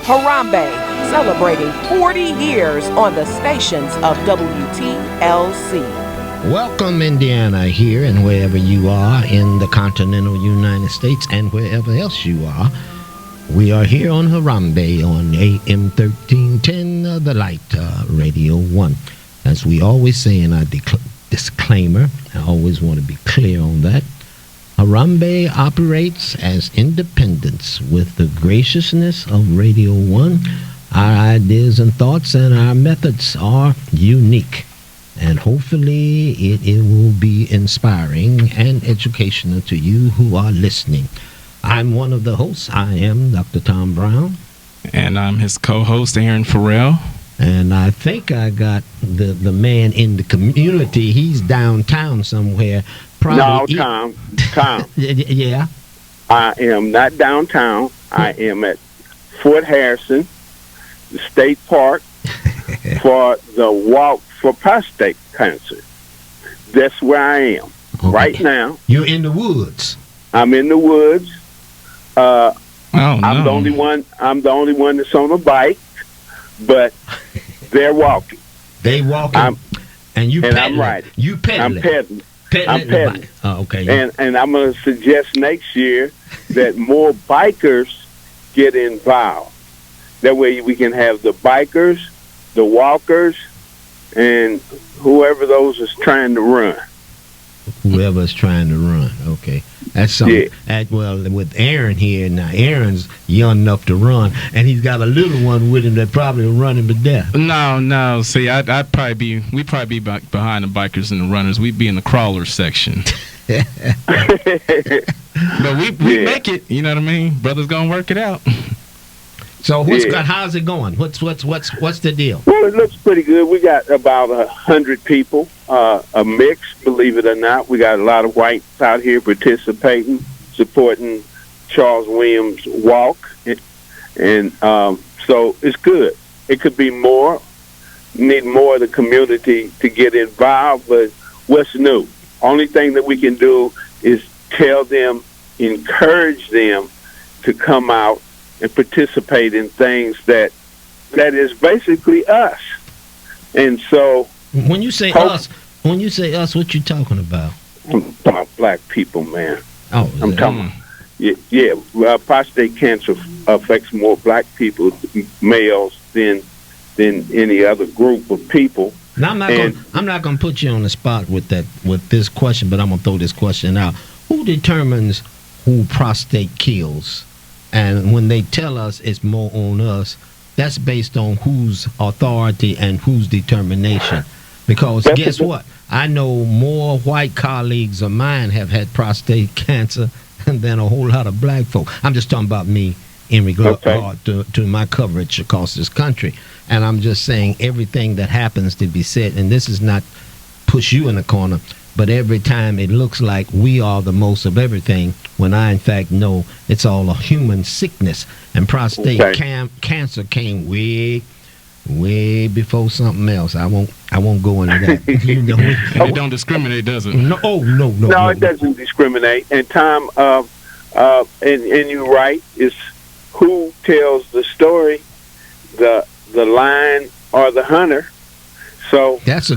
Harambee, celebrating 40 years on the stations of WTLC. Welcome, Indiana, here and wherever you are in the continental United States and wherever else you are. We are here on Harambee on AM 1310, The Light, Radio 1. As we always say in our disclaimer, I always want to be clear on that. Harambee operates as independence with the graciousness of Radio 1. Our ideas and thoughts and our methods are unique. And hopefully it will be inspiring and educational to you who are listening. I'm one of the hosts. I am Dr. Tom Brown. And I'm his co-host, Aaron Farrell. And I think I got the man in the community. He's downtown somewhere. Probably Tom. Yeah. I am not downtown. I am at Fort Harrison, the state park, for the walk for prostate cancer. That's where I am right now. You're in the woods. I'm in the woods. I'm the only one. I'm the only one that's on a bike, but they're walking. They walking. And you pedaling. I'm riding. You pedaling. I'm pedaling. I'm pedaling. Oh, okay. And I'm going to suggest next year that more bikers get involved. That way we can have the bikers, the walkers, and whoever those is trying to run. Whoever's trying to run. Okay. That's something. Yeah. Well, with Aaron here, now Aaron's young enough to run, and he's got a little one with him that probably will run him to death. No. See, we'd probably be behind the bikers and the runners. We'd be in the crawler section. But we make it. You know what I mean? Brother's gonna work it out. So how's it going? What's the deal? Well, it looks pretty good. We got about 100 people, a mix, believe it or not. We got a lot of whites out here participating, supporting Charles Williams' walk, and so it's good. It could be more. Need more of the community to get involved, but what's new? Only thing that we can do is tell them, encourage them to come out and participate in things that is basically us. And so when you say us, what you talking about? I'm talking about black people, man. Oh, I'm talking. Prostate cancer affects more black people, males, than any other group of people. Now I'm not gonna put you on the spot with this question, but I'm gonna throw this question out. Who determines who prostate kills? And when they tell us it's more on us, that's based on whose authority and whose determination. Because guess what? I know more white colleagues of mine have had prostate cancer than a whole lot of black folk. I'm just talking about me in regard to my coverage across this country. And I'm just saying everything that happens to be said, and this is not push you in a corner, but every time it looks like we are the most of everything, when I in fact know it's all a human sickness. And prostate cancer came way before something else. I won't go into that. You know, it don't discriminate, does it? No, it doesn't discriminate. And Tom, and you're right. It's who tells the story, the lion or the hunter. So that's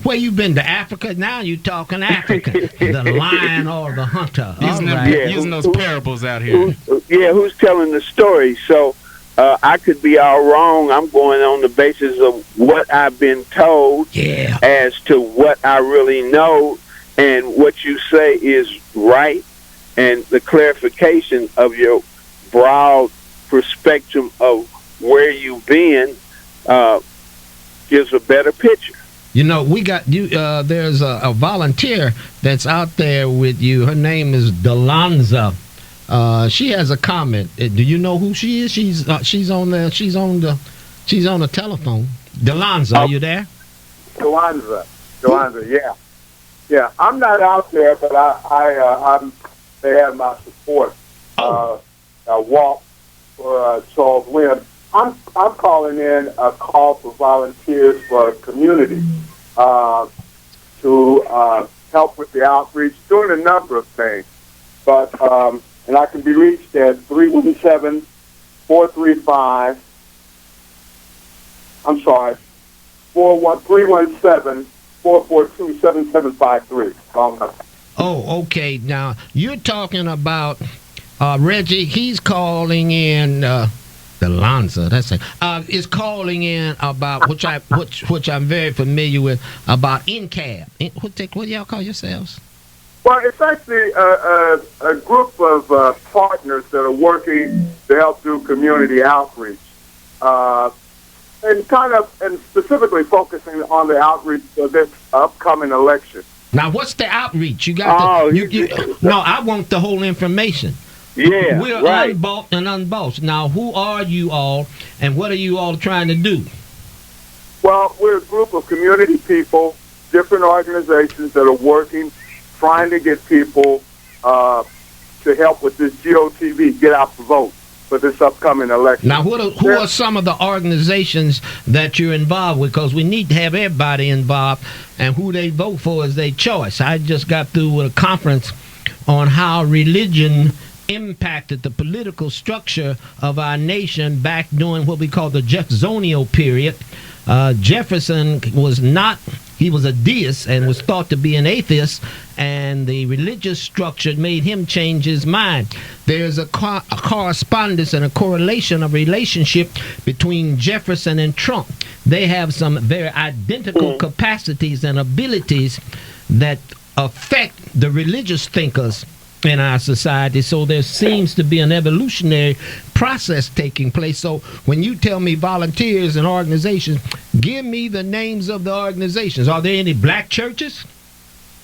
where you been to Africa? Now you talking Africa, the lion or the hunter. Using those parables out here. Who's telling the story? So I could be all wrong. I'm going on the basis of what I've been told as to what I really know, and what you say is right, and the clarification of your broad perspective of where you've been gives a better picture. You know, we got you. There's a volunteer that's out there with you. Her name is Delonza. She has a comment. Do you know who she is? She's on the telephone. Delonza, are you there? Delonza, yeah. I'm not out there, but I'm. They have my support. I walk for Charles Williams. I'm calling in a call for volunteers for a community to help with the outreach, doing a number of things. But and I can be reached at 317-435 I'm sorry, 317-442-7753. Oh, okay. Now you're talking about Reggie. He's calling in. The Lanza, that's it. Is calling in about which I'm very familiar with, about NCAB. What do y'all call yourselves? Well, it's actually a group of partners that are working to help do community outreach, and specifically focusing on the outreach of this upcoming election. Now, what's the outreach? You got no, I want the whole information. Yeah, we're right. unbought and unbossed. Now, who are you all, and what are you all trying to do? Well, we're a group of community people, different organizations that are working, trying to get people to help with this GOTV, get out the vote, for this upcoming election. Now, who are some of the organizations that you're involved with? Because we need to have everybody involved, and who they vote for is their choice. I just got through with a conference on how religion impacted the political structure of our nation back during what we call the Jeffersonian period. Jefferson was he was a deist and was thought to be an atheist, and the religious structure made him change his mind. There's a correspondence and a correlation of relationship between Jefferson and Trump. They have some very identical capacities and abilities that affect the religious thinkers in our society. So there seems to be an evolutionary process taking place. So when you tell me volunteers and organizations, give me the names of the organizations. Are there any black churches?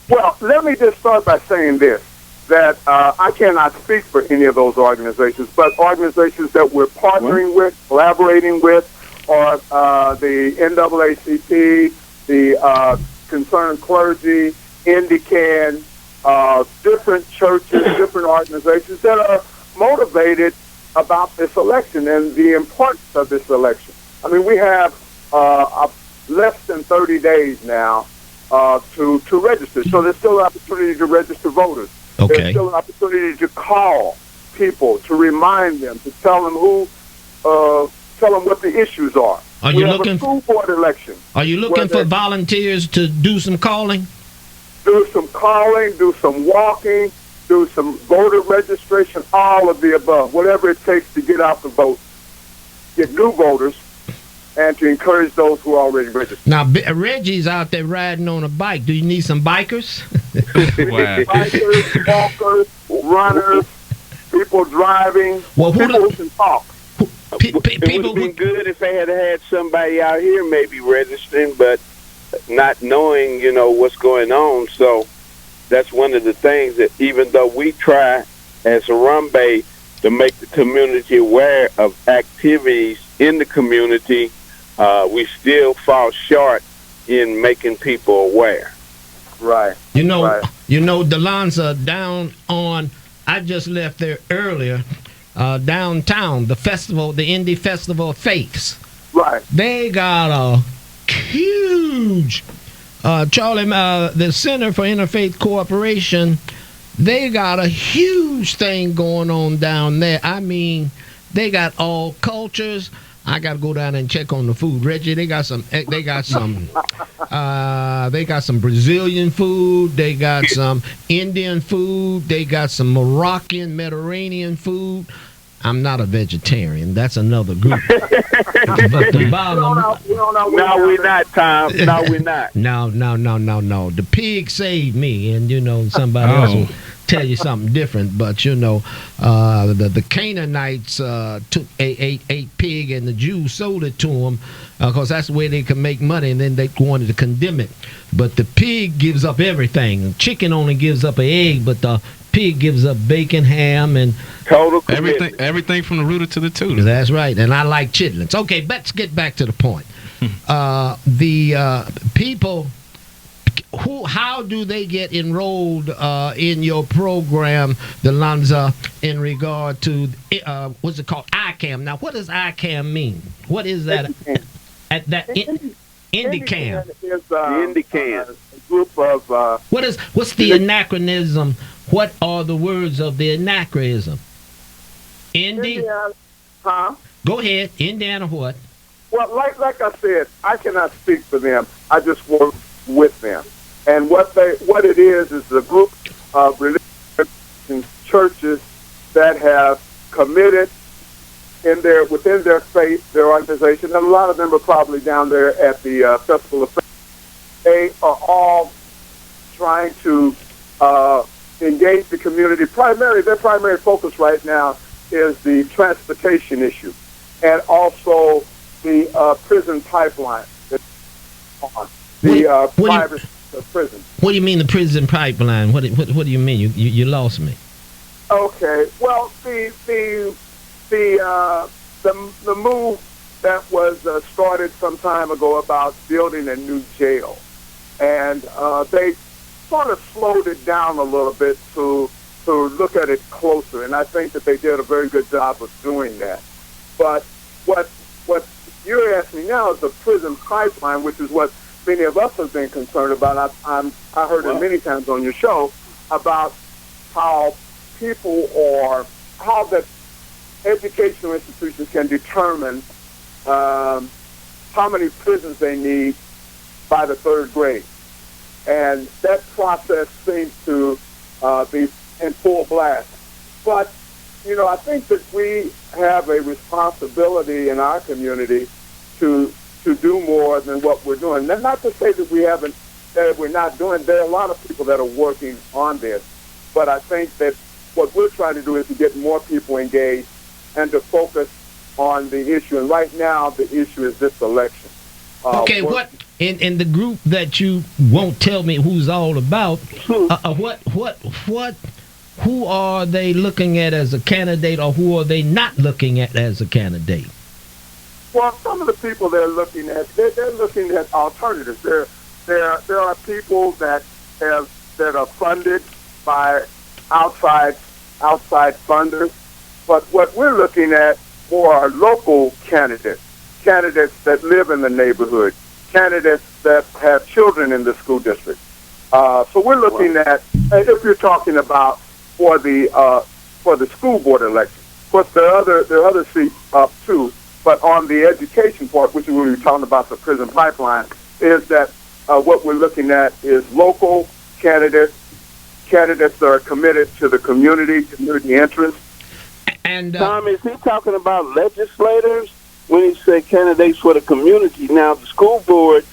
Well, let me just start by saying this, that I cannot speak for any of those organizations, but organizations that we're partnering with, collaborating with, are the NAACP, the Concerned Clergy, IndyCan, different churches, different organizations that are motivated about this election and the importance of this election. I mean, we have less than 30 days now to register. So there's still an opportunity to register voters. Okay. There's still an opportunity to call people, to remind them, to tell them what the issues are. We have a school board election. Are you looking for volunteers to do some calling? Do some calling, do some walking, do some voter registration, all of the above, whatever it takes to get out the vote, get new voters, and to encourage those who are already registered. Now, Reggie's out there riding on a bike. Do you need some bikers? Bikers, walkers, runners, people driving, people who can talk. It would have been good if they had somebody out here maybe registering, but not knowing, what's going on. So that's one of the things that even though we try as Harambee to make the community aware of activities in the community, we still fall short in making people aware. Right. Delanza, down on, I just left there earlier, downtown, the Indie Festival of Faiths. Right. They got a huge Charlie, the Center for Interfaith Cooperation, they got a huge thing going on down there. I mean, they got all cultures. I got to go down and check on the food. Reggie, they got some Brazilian food, they got some Indian food, they got some Moroccan, Mediterranean food. I'm not a vegetarian. That's another group. But the bottom, no, we're not, Tom. No, we're not. No. The pig saved me, and somebody else will tell you something different. But the Canaanites ate pig, and the Jews sold it to them because that's the way they could make money, and then they wanted to condemn it. But the pig gives up everything. The chicken only gives up an egg, but the pig gives up bacon, ham, and total everything from the rooter to the tutor. That's right, and I like chitlins. Okay, let's get back to the point. The people, how do they get enrolled in your program, the Lanza, in regard to what's it called, ICAM? Now, what does ICAM mean? What is that? IndyCam is IndyCam, a group of. What's the anachronism? What are the words of the anachronism? Indiana. Huh? Go ahead. Indiana what? Well, like I said, I cannot speak for them. I just work with them, and what it is a group of religious churches that have committed within their faith, their organization, and a lot of them are probably down there at the Festival of Faith. They are all trying to engage the community. Their primary focus right now is the transportation issue, and also the prison pipeline. Private prison. What do you mean the prison pipeline? What do you mean? You lost me. Okay. Well, the move that was started some time ago about building a new jail, and they sort of slowed it down a little bit to look at it closer, and I think that they did a very good job of doing that. But what you're asking now is the prison pipeline, which is what many of us have been concerned about. I heard it many times on your show about how how the educational institutions can determine how many prisons they need by the third grade. And that process seems to be in full blast. But, I think that we have a responsibility in our community to do more than what we're doing. And not to say that we're not doing. There are a lot of people that are working on this. But I think that what we're trying to do is to get more people engaged and to focus on the issue. And right now, the issue is this election. Okay, what in the group that you won't tell me who's all about? Who are they looking at as a candidate, or who are they not looking at as a candidate? Well, some of the people they're looking at alternatives. There are people that are funded by outside funders, but what we're looking at more are local candidates that live in the neighborhood, candidates that have children in the school district. So we're looking at, if you're talking about for the school board election, of course there are other seats up too, but on the education part, which is when we're talking about the prison pipeline, is that what we're looking at is local candidates that are committed to the community interest. And Tom, is he talking about legislators when he said candidates for the community? Now, the school board,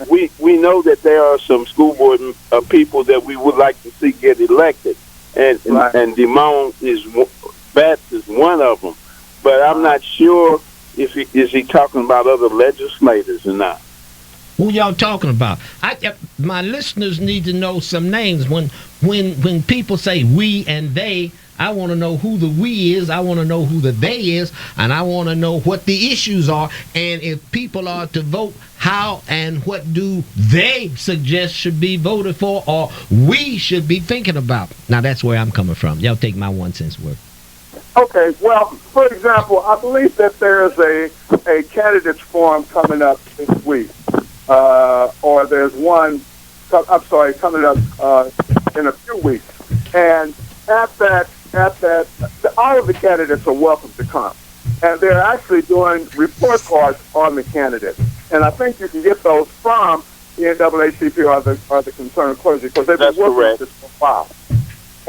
we know that there are some school board people that we would like to see get elected, and Damon Batts is one of them. But I'm not sure if he talking about other legislators or not. Who y'all talking about? My listeners need to know some names. When people say we and they, I want to know who the we is, I want to know who the they is, and I want to know what the issues are. And if people are to vote, how and what do they suggest should be voted for, or we should be thinking about? Now, that's where I'm coming from. Y'all take my 1 cent worth. Okay, well, for example, I believe that there's a candidates forum coming up this week. Or there's one, coming up in a few weeks. And at that, all of the candidates are welcome to come. And they're actually doing report cards on the candidates. And I think you can get those from the NAACP or the concerned clergy, because they've been working on this for a while.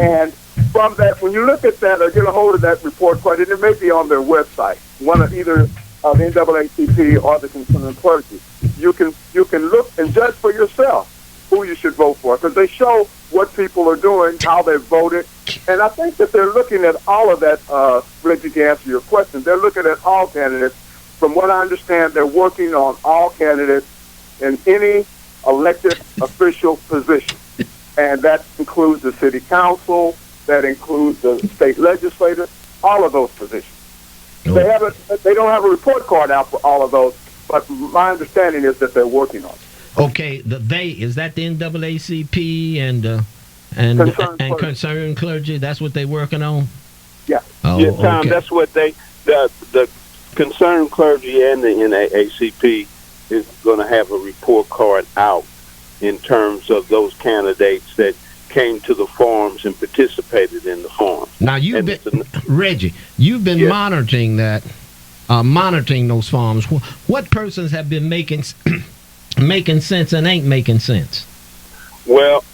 And from that, when you look at that or get a hold of that report card, and it may be on their website, one of either the NAACP or the concerned clergy, you can look and judge for yourself who you should vote for, because they show what people are doing, how they voted, and I think that they're looking at all of that. Reggie, to answer your question, they're looking at all candidates. From what I understand, they're working on all candidates in any elected official position, and that includes the city council, that includes the state legislature, all of those positions. They don't have a report card out for all of those, but my understanding is that they're working on it. Okay, is that the NAACP and concerned clergy? That's what they're working on. Yeah. Oh, yeah, Tom. okay. That's what the concerned clergy and the NAACP is going to have a report card out in terms of those candidates that came to the forums and participated in the forums. Now Reggie, you've been monitoring that. monitoring those farms. What persons have been making making sense and ain't making sense? Well,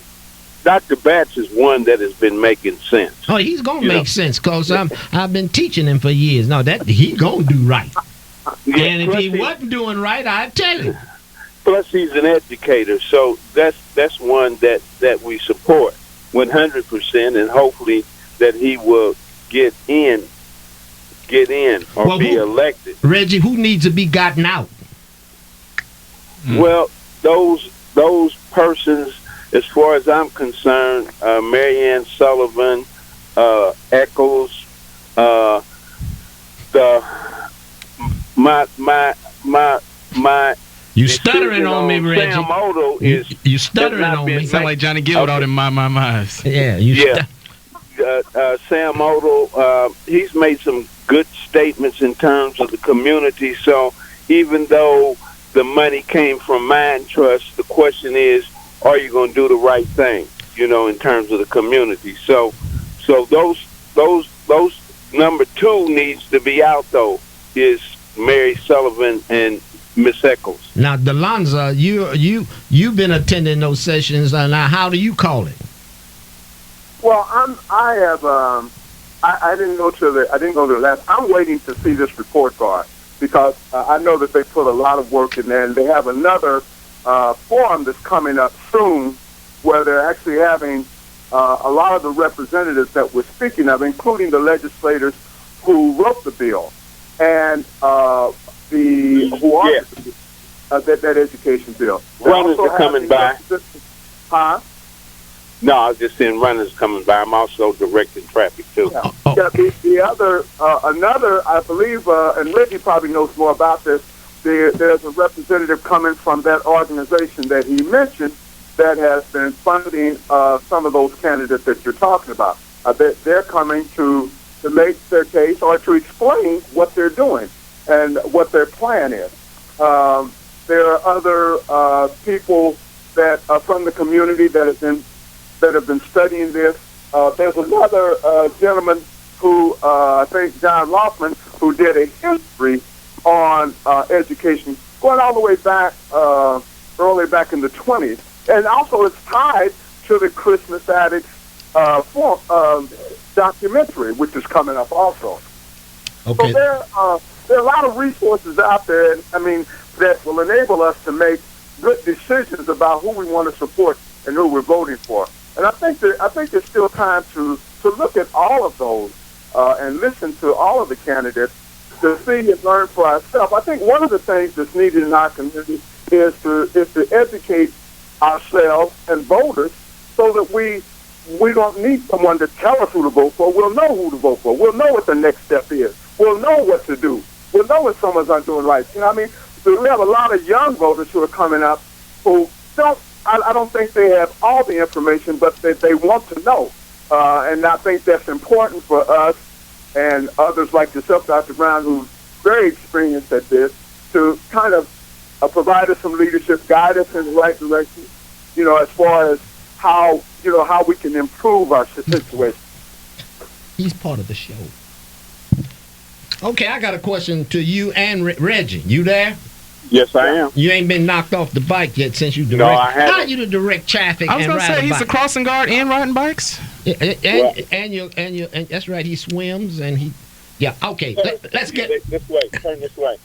Dr. Batts is one that has been making sense. Oh, he's gonna make sense because I've been teaching him for years. No, that he gonna do right. Yeah, And if he wasn't doing right, I'd tell him. Plus, he's an educator, so that's one that we support 100%, and hopefully that he will get in or be elected. Reggie, who needs to be gotten out? Well, those persons, as far as I'm concerned, Marianne Sullivan, Eccles, my You stuttering on me, Reggie. Sam Odo is you stuttering on me. Sound like Johnny Gill with all them my. Yeah, Sam Odo, he's made some good statements in terms of the community. So even though the money came from Mine Trust, the question is, are you going to do the right thing? In terms of the community. So those number two needs to be out though. Is Mary Sullivan and Miss Eccles. Now, Delonza, you've been attending those sessions. Now, how do you call it? Well, I didn't go to the last. I'm waiting to see this report card because I know that they put a lot of work in there, and they have another forum that's coming up soon where they're actually having a lot of the representatives that we're speaking of, including the legislators who wrote the bill and that education bill. Runners are coming by. Huh? No, I was just saying runners coming by. I'm also directing traffic too. Yeah. The other, another, I believe, and Reggie probably knows more about this. There's a representative coming from that organization that he mentioned that has been funding some of those candidates that you're talking about. They're coming to make their case or to explain what they're doing and what their plan is. There are other people that are from the community that have been studying this. There's another gentleman who I think John Laufman, who did a history on education going all the way back early back in the 20s, and also it's tied to the Christmas Addicts documentary, which is coming up also. Okay. So there are a lot of resources out there, that will enable us to make good decisions about who we want to support and who we're voting for. And I think there's still time to look at all of those and listen to all of the candidates to see and learn for ourselves. I think one of the things that's needed in our community is to educate ourselves and voters so that we don't need someone to tell us who to vote for. We'll know who to vote for. We'll know what the next step is. We'll know what to do. We'll know if someone's not doing right. So we have a lot of young voters who are coming up who I don't think they have all the information, but they want to know. And I think that's important for us and others like yourself, Dr. Brown, who's very experienced at this, to kind of provide us some leadership, guide us in the right direction, as far as how we can improve our situation. He's part of the show. Okay, I got a question to you and Reggie. You there? Yes, I am. You ain't been knocked off the bike yet since you direct. No, I haven't. How you to direct traffic? I was going to say he's a crossing guard and riding bikes. And that's right. He swims and he. Yeah. Okay. Let's get this way. Turn this way.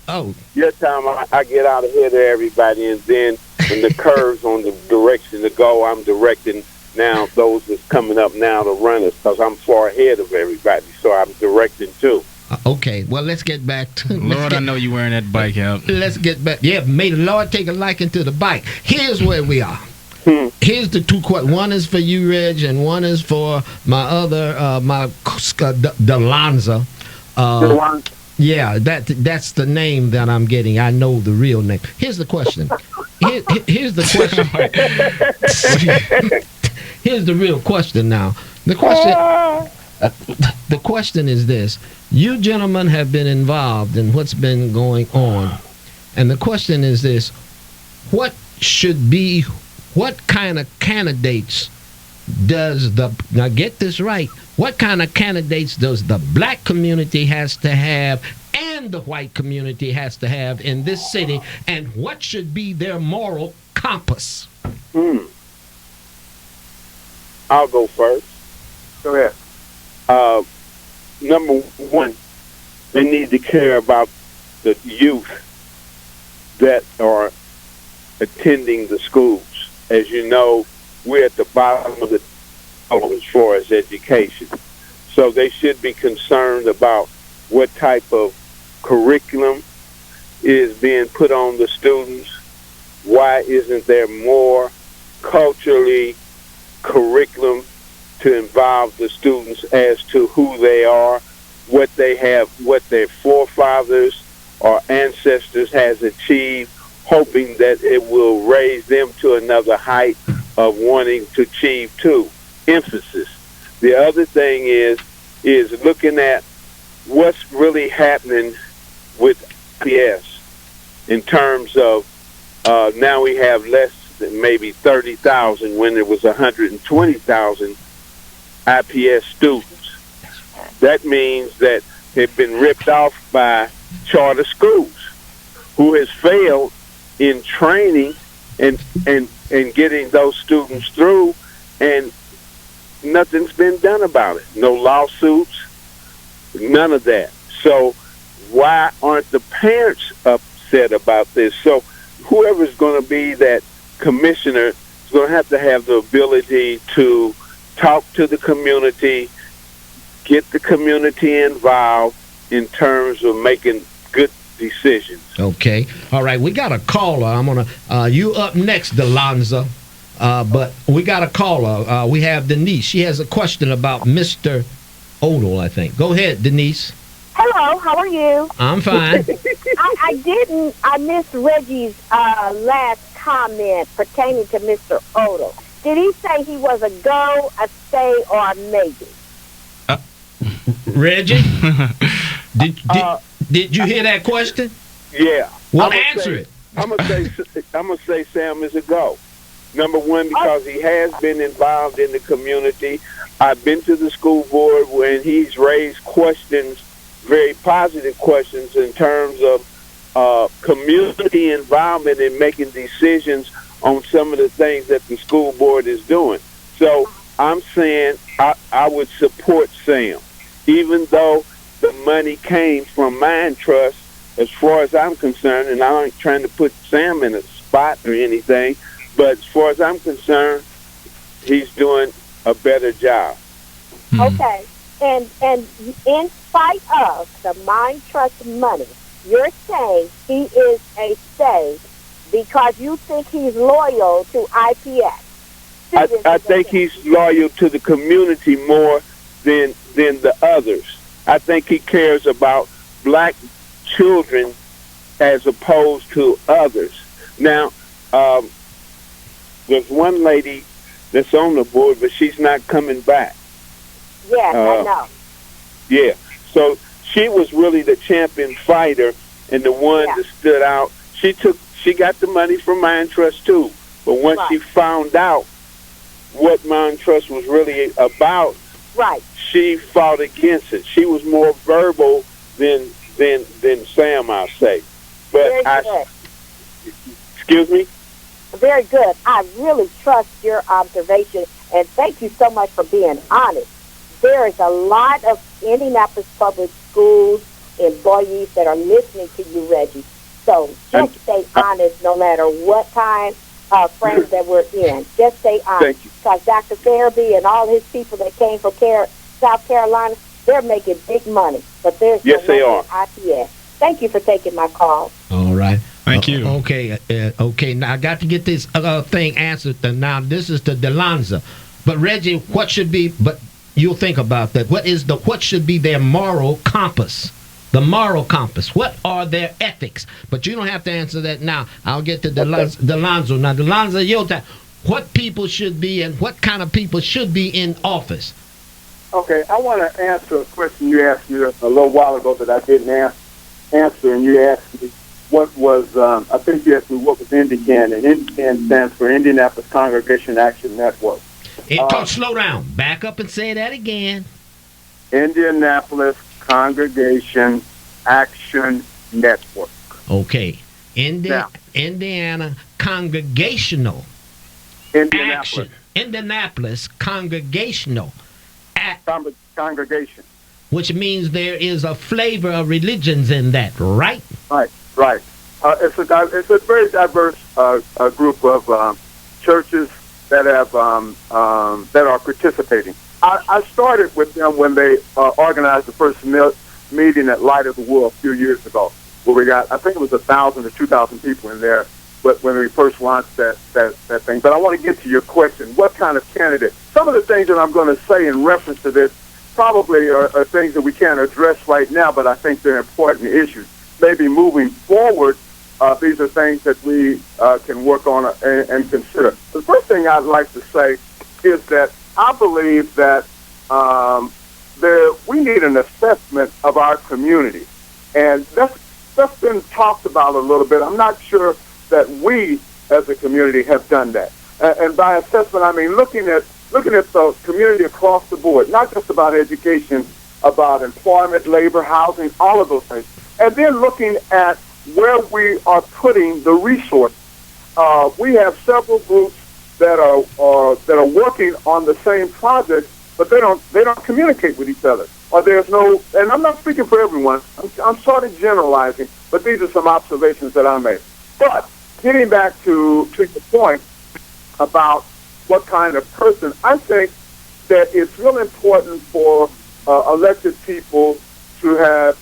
Oh. Your time I get out ahead of everybody, and then when the curves on the direction to go, I'm directing now those that's coming up now, the runners, because I'm far ahead of everybody, so I'm directing too. Okay, well, let's get back to... Lord, I know you wearing that bike out. Let's get back. Yeah, may the Lord take a liking to the bike. Here's where we are. Here's the two questions. One is for you, Reg, and one is for my other, Delonza. Yeah, that's the name that I'm getting. I know the real name. Here's the question. Here's the question. Here's the real question now. The question is this. You gentlemen have been involved in what's been going on. And the question is this. What kind of candidates now get this right, what kind of candidates does the black community has to have and and the white community has to have in this city, and what should be their moral compass? I'll go first. Go ahead. Number one, they need to care about the youth that are attending the schools. As you know, we're at the bottom of the total as far as education. So they should be concerned about what type of curriculum is being put on the students. Why isn't there more culturally curriculum to involve the students as to who they are, what they have, what their forefathers or ancestors has achieved, hoping that it will raise them to another height of wanting to achieve too. Emphasis. The other thing is looking at what's really happening with IPS in terms of now we have less than maybe 30,000 when there was 120,000 IPS students. That means that they've been ripped off by charter schools who has failed in training and getting those students through, and nothing's been done about it. No lawsuits, none of that. So why aren't the parents upset about this? So whoever's going to be that commissioner is going to have the ability to talk to the community, get the community involved in terms of making good decisions. Okay. All right. We got a caller. I'm going to, you up next, Delonza. But we got a caller. We have Denise. She has a question about Mr. Odell, I think. Go ahead, Denise. Hello, how are you? I'm fine. I missed Reggie's last comment pertaining to Mr. Odell. Did he say he was a go, a stay, or a maybe? Reggie, did you hear that question? Yeah. Well, answer it. I'm gonna say Sam is a go. Number one, because he has been involved in the community. I've been to the school board when he's raised questions, very positive questions in terms of community involvement in making decisions on some of the things that the school board is doing. So I'm saying I would support Sam, even though the money came from Mind Trust, as far as I'm concerned, and I ain't trying to put Sam in a spot or anything, but as far as I'm concerned, he's doing a better job. Okay. And in spite of the Mind Trust money, you're saying he is a stay because you think he's loyal to IPS. I think he's loyal to the community more than the others. I think he cares about black children as opposed to others. Now, there's one lady that's on the board, but she's not coming back. Yes, I know. Yeah. So she was really the champion fighter and the one that stood out. She got the money from Mind Trust too. But once she found out what Mind Trust was really about, she fought against it. She was more verbal than Sam, I'll say. But excuse me? Very good. I really trust your observation, and thank you so much for being honest. There is a lot of Indianapolis Public Schools employees that are listening to you, Reggie. So just stay honest no matter what time frame that we're in. Just stay honest. Because Dr. Harambee and all his people that came from South Carolina, they're making big money. But there's they are. IPS. Thank you for taking my call. All right. Thank you. Okay. Now I got to get this thing answered. Now this is the Delonza. But Reggie, what should be? But you'll think about that. What should be their moral compass? The moral compass. What are their ethics? But you don't have to answer that now. I'll get to Delonzo. Now, Delonzo, your time. What people should be and what kind of people should be in office? Okay, I want to answer a question you asked me a little while ago that I didn't answer, and you asked me what was, I think you asked me what was Indican, and Indican stands for Indianapolis Congregation Action Network. Slow down. Back up and say that again. Indianapolis Congregation Action Network. Okay. Now, Indiana Congregational Indianapolis. Action. Indianapolis Congregational Congregation. which means there is a flavor of religions in that, right? Right. It's a very diverse group of churches that have that are participating. I started with them when they organized the first meeting at Light of the World a few years ago, where we got, I think it was 1,000 or 2,000 people in there. But when we first launched that thing. But I want to get to your question. What kind of candidate? Some of the things that I'm going to say in reference to this probably are things that we can't address right now, but I think they're important issues. Maybe moving forward, these are things that we can work on and consider. The first thing I'd like to say is that I believe that we need an assessment of our community. And that's been talked about a little bit. I'm not sure that we as a community have done that. And by assessment, I mean looking at the community across the board, not just about education, about employment, labor, housing, all of those things. And then looking at where we are putting the resources. We have several groups that are working on the same project, but they don't communicate with each other. Or there's no, and I'm not speaking for everyone. I'm sort of generalizing, but these are some observations that I made. But getting back to your point about what kind of person, I think that it's really important for elected people to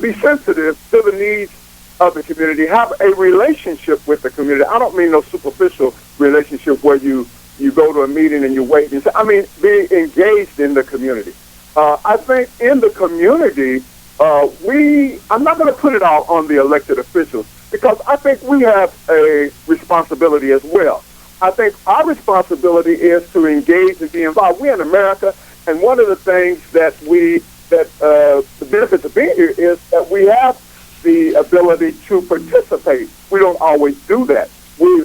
be sensitive to the needs of the community, have a relationship with the community. I don't mean no superficial relationship where you go to a meeting and you wait and say, I mean, be engaged in the community. I think in the community, I'm not going to put it all on the elected officials, because I think we have a responsibility as well. I think our responsibility is to engage and be involved. We're in America, and one of the things that the benefits of being here is that we have the ability to participate. We don't always do that. We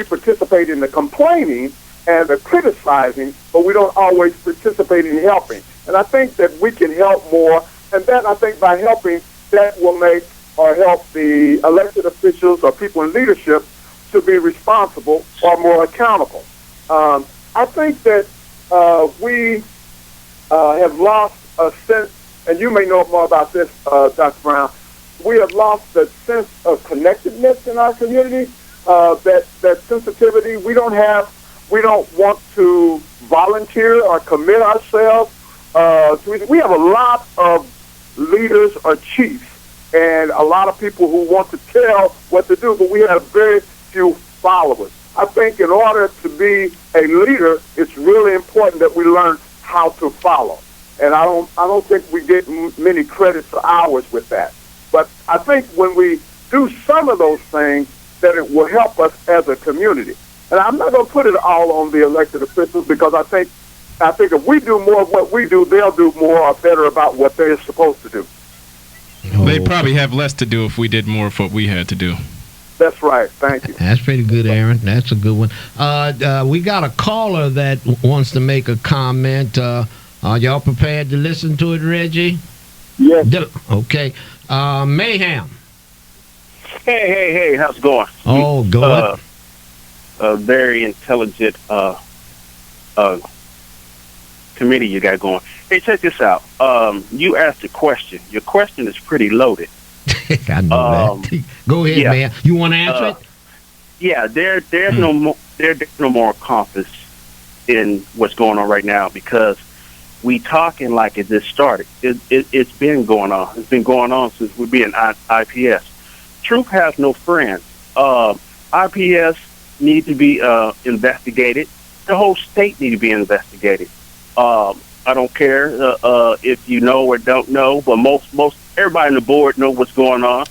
participate in the complaining and the criticizing, but we don't always participate in helping. And I think that we can help more, and that I think by helping, that will make or help the elected officials or people in leadership to be responsible or more accountable. I think that we have lost a sense, and you may know more about this, Dr. Brown. We have lost the sense of connectedness in our community. That sensitivity. We don't want to volunteer or commit ourselves. We have a lot of leaders or chiefs and a lot of people who want to tell what to do, but we have very few followers. I think in order to be a leader, it's really important that we learn how to follow. And I don't think we get many credits for hours with that. But I think when we do some of those things, that it will help us as a community. And I'm not going to put it all on the elected officials, because I think if we do more of what we do, they'll do more or better about what they're supposed to do. They probably have less to do if we did more of what we had to do. That's right. Thank you. That's pretty good, Aaron. That's a good one. We got a caller that wants to make a comment. Are y'all prepared to listen to it, Reggie? Yes. Okay. Mayhem. Hey, how's it going? Oh, go ahead. A very intelligent committee you got going. Hey, check this out. You asked a question. Your question is pretty loaded. I know that. Go ahead, man. You want to answer it? Yeah, there's no more compass in what's going on right now, because we talking like it just started. It's been going on. It's been going on since we be in IPS. Truth has no friends. IPS need to be investigated. The whole state need to be investigated. I don't care if you know or don't know, but most everybody on the board know what's going on.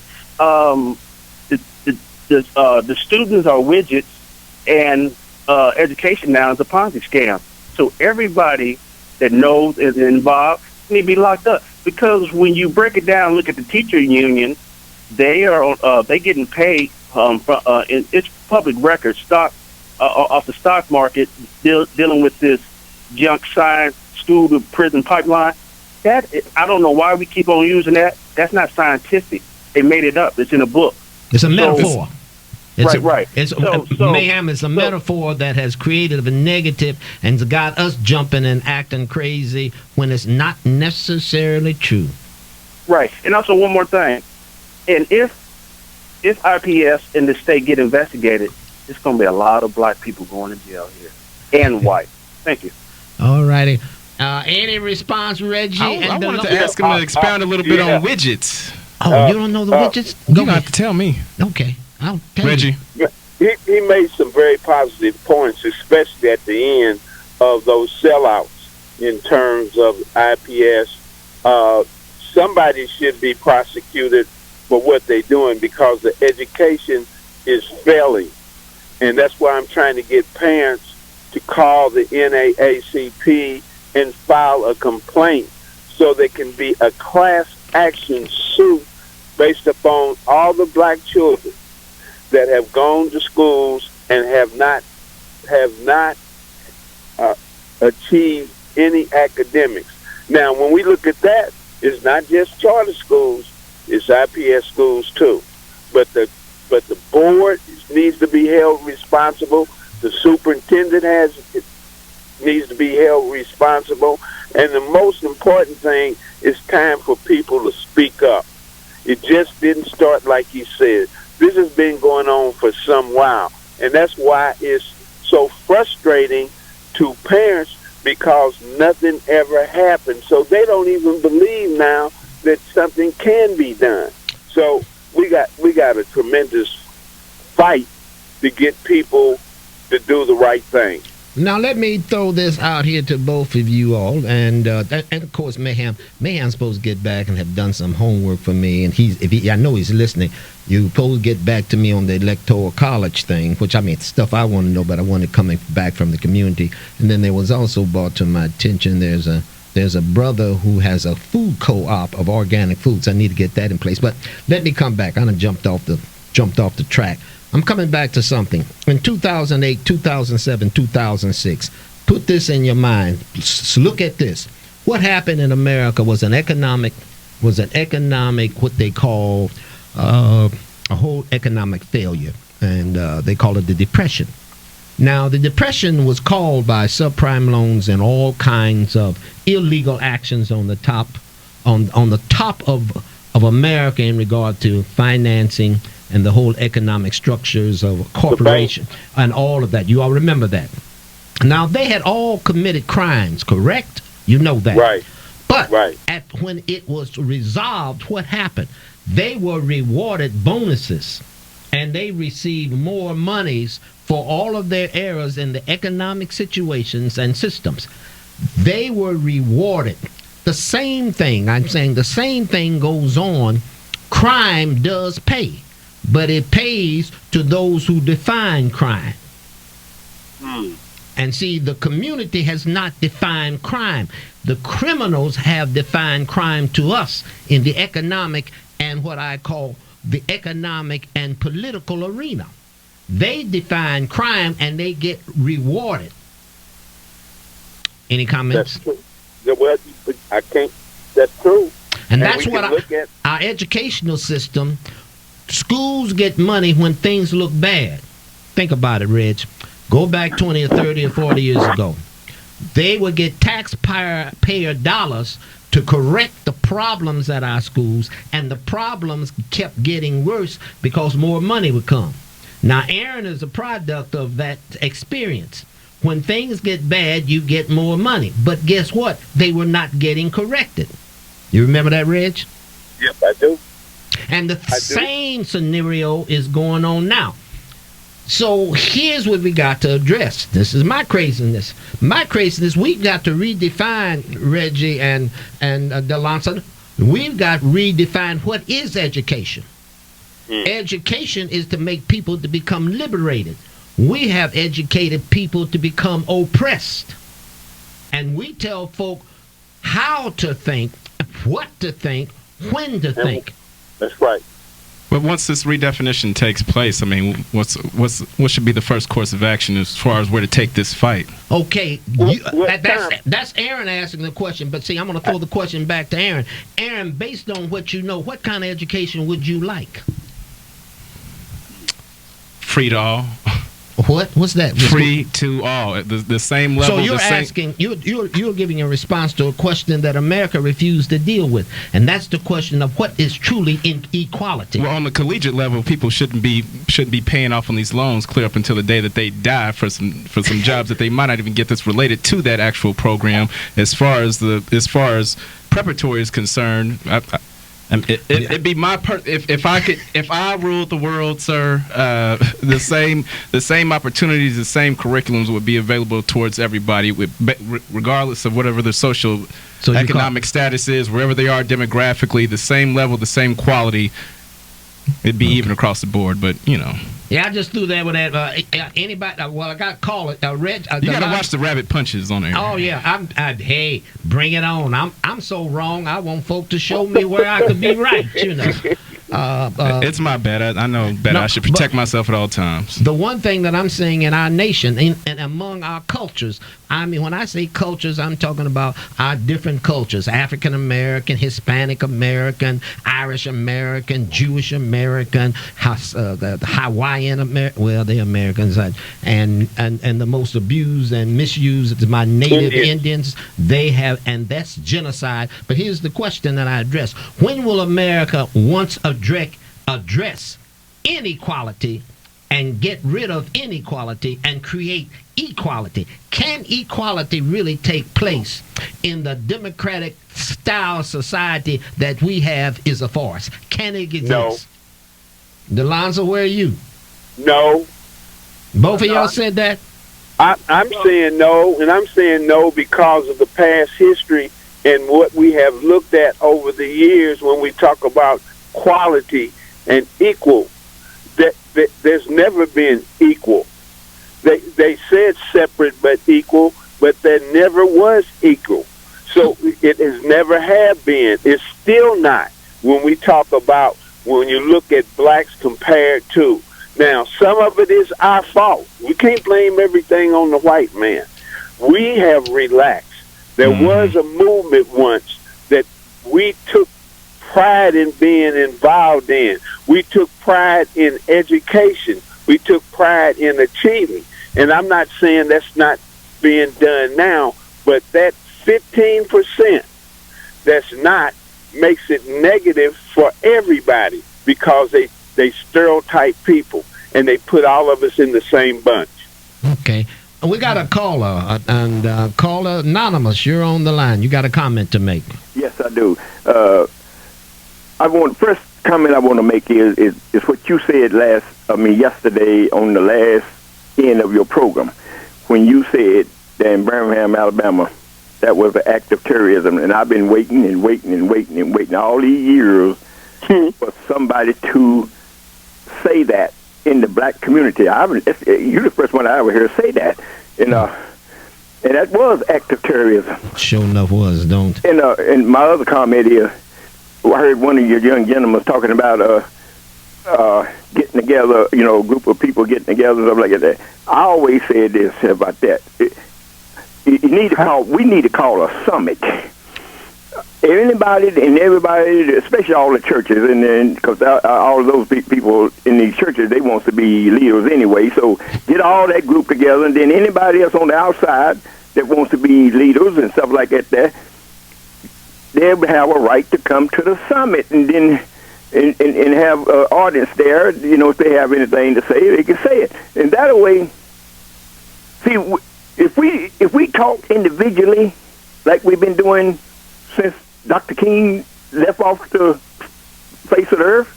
The students are widgets, and education now is a Ponzi scam. So everybody that knows is involved need to be locked up, because when you break it down, look at the teacher union, they getting paid it's public record stock off the stock market, dealing with this junk science school to prison pipeline. I don't know why we keep on using that. That's not scientific. They made it up. It's in a book. It's a metaphor. Right. Mayhem is a metaphor that has created a negative and got us jumping and acting crazy when it's not necessarily true. Right. And also one more thing. And if IPS in the state get investigated, it's going to be a lot of black people going to jail here and white. Thank you. All righty. Any response, Reggie? I wanted to ask him to expound a little bit on widgets. Oh, you don't know the widgets? You have to tell me. Okay. I'll tell Reggie. you. He made some very positive points, especially at the end of those sellouts in terms of IPS. Somebody should be prosecuted for what they're doing because the education is failing. And that's why I'm trying to get parents to call the NAACP and file a complaint so there can be a class action suit based upon all the black children that have gone to schools and have not achieved any academics. Now, when we look at that, it's not just charter schools; it's IPS schools too. But the board needs to be held responsible. The superintendent needs to be held responsible. And the most important thing is time for people to speak up. It just didn't start like he said. This has been going on for some while. And that's why it's so frustrating to parents because nothing ever happened. So they don't even believe now that something can be done. So we got a tremendous fight to get people to do the right thing. Now let me throw this out here to both of you all, and of course Mayhem's supposed to get back and have done some homework for me, and I know he's listening. You're supposed to get back to me on the electoral college thing, which I mean stuff I want to know, but I want it coming back from the community. And then there was also brought to my attention there's a brother who has a food co-op of organic foods. I need to get that in place. But let me come back. I done jumped off the track. I'm coming back to something. In 2008, 2007, 2006, put this in your mind. Look at this. What happened in America was an economic, what they call a whole economic failure, and they call it the Depression. Now, the Depression was caused by subprime loans and all kinds of illegal actions on the top of America in regard to financing and the whole economic structures of a corporation and all of that. You all remember that. Now, they had all committed crimes, correct? You know that. Right. But when it was resolved, what happened? They were rewarded bonuses, and they received more monies for all of their errors in the economic situations and systems. They were rewarded. The same thing, I'm saying the same thing goes on. Crime does pay, but it pays to those who define crime. And see, the community has not defined crime. The criminals have defined crime to us in the economic and what I call the economic and political arena. They define crime and they get rewarded. Any comments? That's true. Well, I can't. That's true. And that's what our educational system, schools get money when things look bad. Think about it, Reg. Go back 20 or 30 or 40 years ago. They would get taxpayer dollars to correct the problems at our schools, and the problems kept getting worse because more money would come. Now, Aaron is a product of that experience. When things get bad, you get more money. But guess what? They were not getting corrected. You remember that, Reg? Yep, I do. And the same scenario is going on now. So here's what we got to address. This is my craziness. My craziness, we've got to redefine, Reggie and Delonson, we've got to redefine what is education. Education is to make people to become liberated. We have educated people to become oppressed. And we tell folk how to think, what to think, when to think. That's right. But once this redefinition takes place, I mean, what should be the first course of action as far as where to take this fight? Okay, that's Aaron asking the question. But see, I'm going to throw the question back to Aaron. Aaron, based on what you know, what kind of education would you like? Free to all. What's that? Free to all, the same level. So you're asking, you're giving a response to a question that America refused to deal with, and that's the question of what is truly equality. Well, on the collegiate level, people shouldn't be paying off on these loans clear up until the day that they die for some jobs that they might not even get that's related to that actual program. As far as preparatory is concerned, it'd be my if I ruled the world, sir, the same opportunities, the same curriculums would be available towards everybody, regardless of whatever their social economic status is, wherever they are demographically, the same level, the same quality. It'd be even across the board, but you know. Yeah, I just threw that with that. Anybody? Well, I got call it. Reg. You gotta watch the rabbit punches on there. Oh yeah, hey, bring it on. I'm so wrong. I want folk to show me where I could be right. You know. It's my bad. I know better. I should protect myself at all times. The one thing that I'm saying in our nation and among our cultures, I mean, when I say cultures, I'm talking about our different cultures: African American, Hispanic American, Irish American, Jewish American, the Hawaiian American. Well, they're Americans, and the most abused and misused is my native Indians. They have, and that's genocide. But here's the question that I address: when will America once address inequality and get rid of inequality and create equality? Can equality really take place in the democratic style society that we have is a farce? Can it exist? No. Delonzo, where are you? No. Both of y'all said that? I'm saying no, and I'm saying no because of the past history and what we have looked at over the years when we talk about quality and equal. That there's never been equal. They said separate but equal, but there never was equal. So it has never have been. It's still not. When we talk about, when you look at blacks compared to, now some of it is our fault. We can't blame everything on the white man. We have relaxed. There was a movement once that we took pride in being involved in. We took pride in education. We took pride in achieving. And I'm not saying that's not being done now, but that 15% that's not makes it negative for everybody because they stereotype people and they put all of us in the same bunch. Okay. We got a caller, and caller anonymous, you're on the line. You got a comment to make. Yes, I do. First comment I want to make is what you said yesterday on the last end of your program, when you said that in Birmingham, Alabama, that was an act of terrorism, and I've been waiting all these years for somebody to say that in the black community. You're the first one I ever heard say that, and that was act of terrorism. Sure enough was, don't. And my other comment is, I heard one of your young gentlemen talking about getting together, a group of people getting together and stuff like that. I always said this about that. We need to call a summit. Anybody and everybody, especially all the churches, and then because all of those people in these churches, they want to be leaders anyway. So get all that group together, and then anybody else on the outside that wants to be leaders and stuff like that, they have a right to come to the summit, and then and have an audience there. If they have anything to say, they can say it. And that way, see, if we talk individually, like we've been doing since Dr. King left off the face of the earth,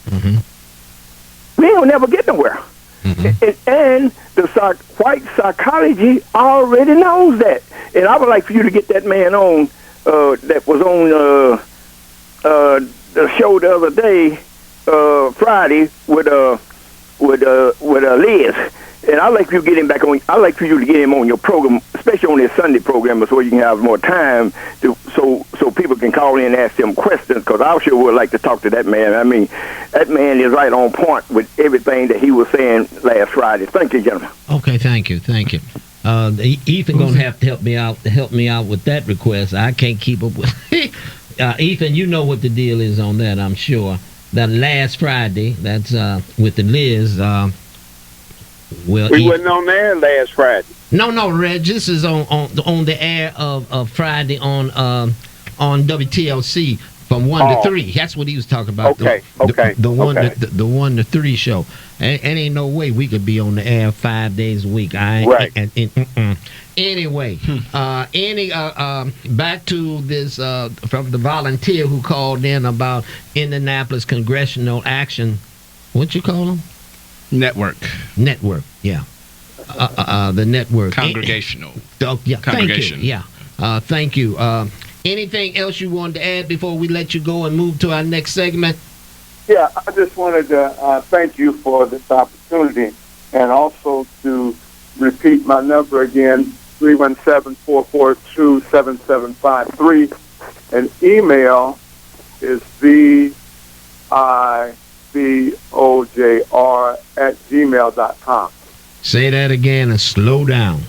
we don't never get nowhere. And the white psychology already knows that. And I would like for you to get that man on that was on the show the other day, Friday, with Liz. And I'd like for you to get him back on. I'd like for you to get him on your program especially on this Sunday program, so you can have more time so people can call in and ask them questions. Because I sure would like to talk to that man. I mean, that man is right on point with everything that he was saying last Friday. Thank you, gentlemen. Okay, thank you. Ethan gonna have to help me out with that request. I can't keep up with. Ethan, you know what the deal is on that, I'm sure. That last Friday, that's with the Liz. We wasn't on there last Friday. No, Reg. This is on the air of Friday on WTLC from 1 to 3. That's what he was talking about. Okay. The 1 to 3 show. And ain't no way we could be on the air 5 days a week. Right. Anyway, back to this from the volunteer who called in about Indianapolis Congressional Action. What you call them? Network, yeah. The network. Congregational. Yeah, Congregation. Thank you. Yeah. Thank you. Anything else you wanted to add before we let you go and move to our next segment? Yeah, I just wanted to thank you for this opportunity, and also to repeat my number again, 317-442-7753. And email is VIVOJR@gmail.com. Say that again and slow down.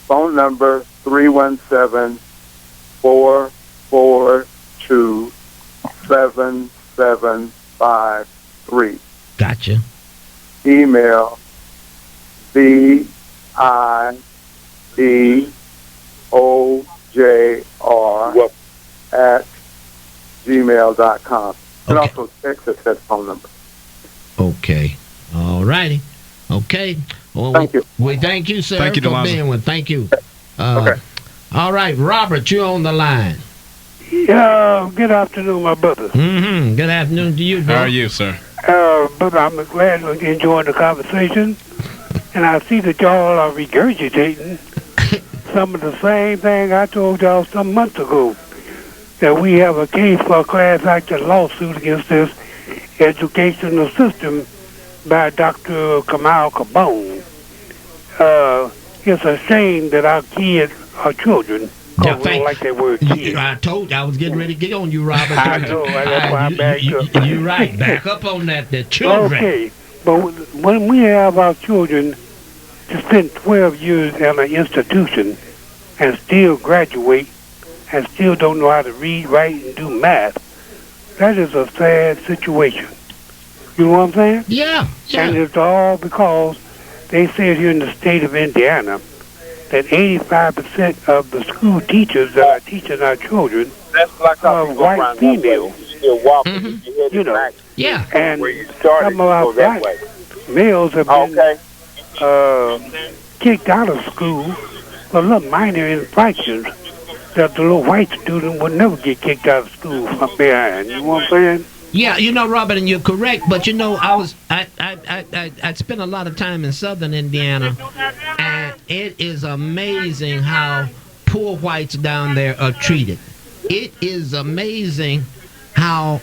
Phone number 317-442-7753. Gotcha. Email VIVOJR@gmail.com. And Okay. also text us that phone number. Okay. All righty. Okay. Well, Thank you. We thank you, sir, Thank you, for Delonzo. being with. Thank you. Okay. All right, Robert, you're on the line. Yeah, good afternoon, my brother. Mm-hmm. Good afternoon to you, bro. How are you, sir? Brother, I'm glad you're enjoying the conversation. And I see that y'all are regurgitating some of the same thing I told y'all some months ago. That we have a case for a class action lawsuit against this educational system by Dr. Kamal Kabone. It's a shame that our kids are children. Yeah, We don't like that word kid. I told you I was getting ready to get on you, Robert. I know, that's why I backed up. You're right. Back up on that. The children. Okay, but when we have our children to spend 12 years in an institution and still graduate and still don't know how to read, write, and do math, that is a sad situation. You know what I'm saying? Yeah. And it's all because they said here in the state of Indiana that 85% of the school teachers that are teaching our children That's like are white females. You still walking. Mhm. You headed You know. back Yeah. And where you started. some of our Go that black way. males have been Okay. kicked out of school for little minor infractions that the little white student would never get kicked out of school from behind. You know what I'm saying? Yeah, Robert, and you're correct. But I spent a lot of time in Southern Indiana, and it is amazing how poor whites down there are treated. It is amazing how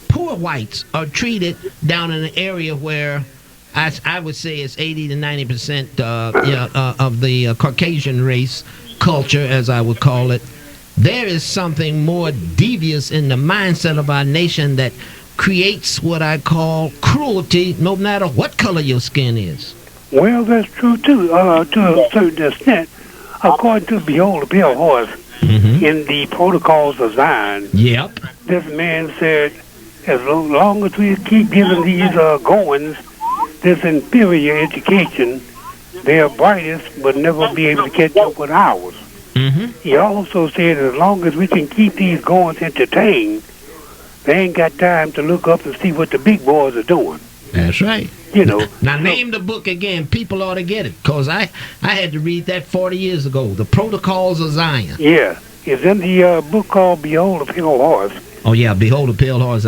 poor whites are treated down in an area where I would say it's 80 to 90% of the Caucasian race culture, as I would call it. There is something more devious in the mindset of our nation that creates what I call cruelty, no matter what color your skin is. Well, that's true, too, to a certain extent. According to Behold the Pale Horse, in the Protocols of Zion, Yep. this man said, as long as we keep giving these goings, this inferior education, their brightest would never be able to catch up with ours. He also said as long as we can keep these goings entertained, they ain't got time to look up and see what the big boys are doing. That's right. You know. Now name the book again. People ought to get it, because I had to read that 40 years ago. The Protocols of Zion. Yeah. It's in the book called Behold the Pale Horse. Oh yeah, Behold the Pale Horse.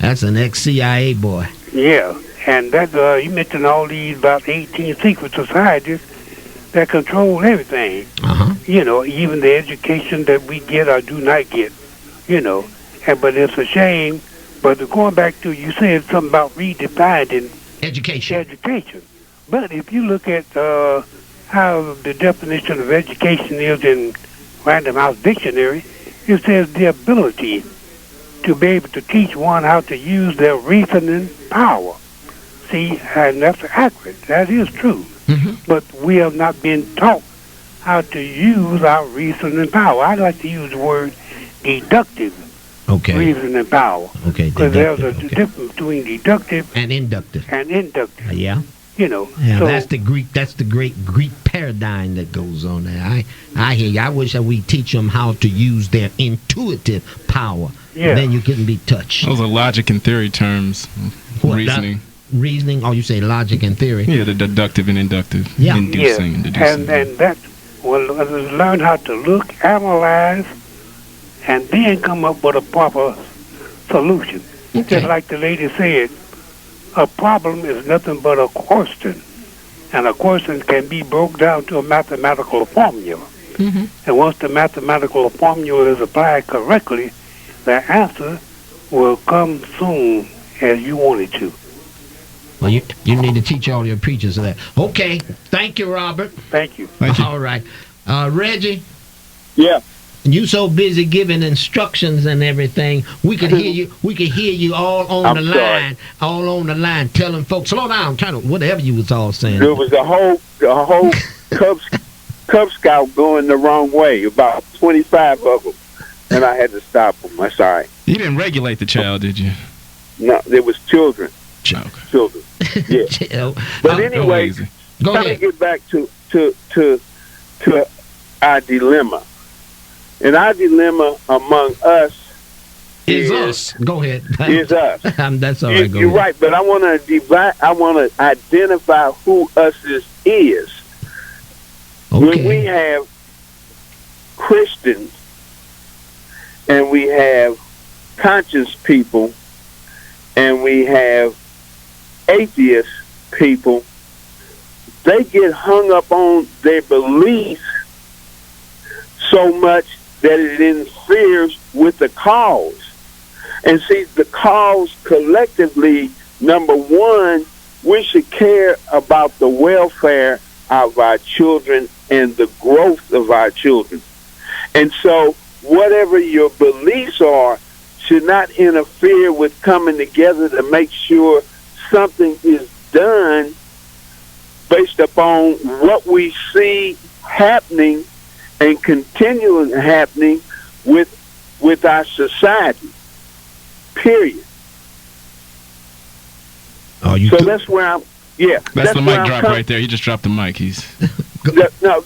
That's an ex-CIA boy. Yeah. And that you mentioned all these about 18 secret societies that control everything. You know, even the education that we get or do not get. You know. But it's a shame. But going back to, you said something about redefining education. But if you look at how the definition of education is in Random House Dictionary. It says the ability to be able to teach one how to use their reasoning power. See, and that's accurate. That is true. But we have not been taught how to use our reasoning power. I like to use the word deductive reasoning power. Okay, because there's a difference between deductive and inductive. Yeah. You know. Yeah, so, that's the great Greek paradigm that goes on there. I hear you. I wish that we teach them how to use their intuitive power. Yeah. Then you couldn't be touched. Those are logic and theory terms. Reasoning. Reasoning, or you say logic and theory. Yeah, the deductive and inductive. Yeah. Inducing and deducing. And that will learn how to look, analyze, and then come up with a proper solution. Okay. Just like the lady said, a problem is nothing but a question. And a question can be broke down to a mathematical formula. And once the mathematical formula is applied correctly, the answer will come soon as you want it to. Well, you need to teach all your preachers that. Okay. Thank you, Robert. Thank you. All right. Reggie? Yeah. You so busy giving instructions and everything. We could hear you. We could hear you all on the line. All on the line, telling folks, slow down, kind of whatever you was all saying. There was a whole Cub Scout going the wrong way, about 25 of them, and I had to stop them. I'm sorry. You didn't regulate the child, did you? No, there was children. Children. Yeah. But anyway, trying to get back to our dilemma. And our dilemma among us is us. Go ahead. Is us. That's all right. You're right, but I want to divide. I want to identify who us is. Okay. When we have Christians and we have conscious people and we have atheist people, they get hung up on their beliefs so much that it interferes with the cause. And see, the cause collectively, number one, we should care about the welfare of our children and the growth of our children. And so whatever your beliefs are should not interfere with coming together to make sure something is done based upon what we see happening and continuing happening with our society. Period. Oh, so that's where I'm. Yeah, that's the mic drop right there. He just dropped the mic. No,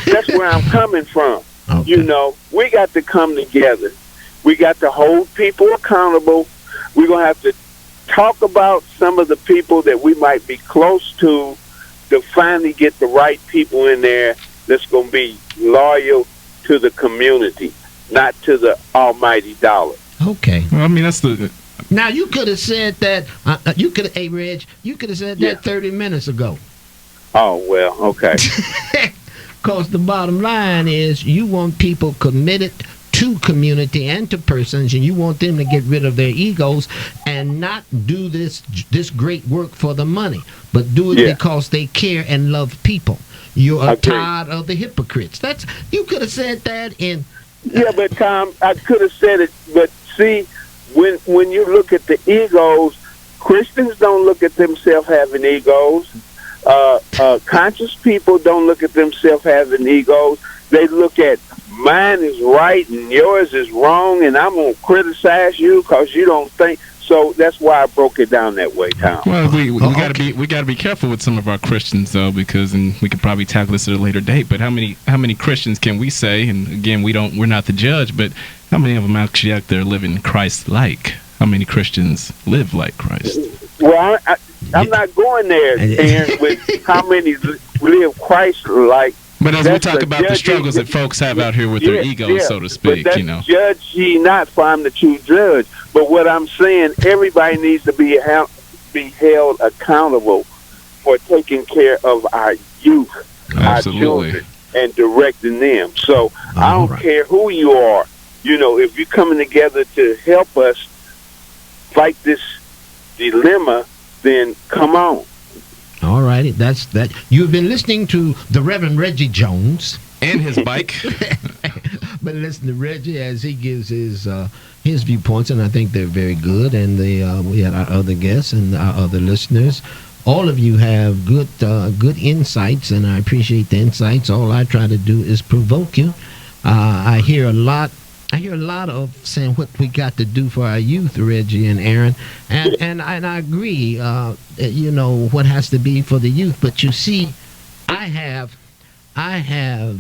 that's where I'm coming from. Okay. You know, we got to come together. We got to hold people accountable. We're gonna have to talk about some of the people that we might be close to finally get the right people in there that's going to be loyal to the community, not to the almighty dollar. Okay. Well, I mean, that's the... Now, you could have said that, hey, Reg, you could have said that 30 minutes ago. Oh, well, okay. Because the bottom line is you want people committed to community and to persons, and you want them to get rid of their egos and not do this great work for the money, but do it because they care and love people. You are tired of the hypocrites. You could have said that in... Yeah, but Tom, I could have said it, but see, when you look at the egos, Christians don't look at themselves having egos. Conscious people don't look at themselves having egos. They look at mine is right and yours is wrong, and I'm going to criticize you because you don't think. So that's why I broke it down that way, Tom. Well, we gotta be careful with some of our Christians though, because and we could probably tackle this at a later date. But how many Christians can we say? And again, we're not the judge, but how many of them actually out there living Christ-like? How many Christians live like Christ? Well, I'm not going there, Aaron, with how many live Christ-like. But as we talk about the struggles that folks have out here with their egos, so to speak, but judge ye not, for I'm the true judge. But what I'm saying, everybody needs to be held accountable for taking care of our youth, our children, and directing them. So I don't care who you are. You know, if you're coming together to help us fight this dilemma, then come on. All right. righty. That's that. You've been listening to the Reverend Reggie Jones. And his bike. But listen to Reggie as he gives his viewpoints, and I think they're very good. And we had our other guests and our other listeners. All of you have good insights, and I appreciate the insights. All I try to do is provoke you. I hear a lot of saying what we got to do for our youth, Reggie and Aaron, and I agree. What has to be for the youth. But you see, I have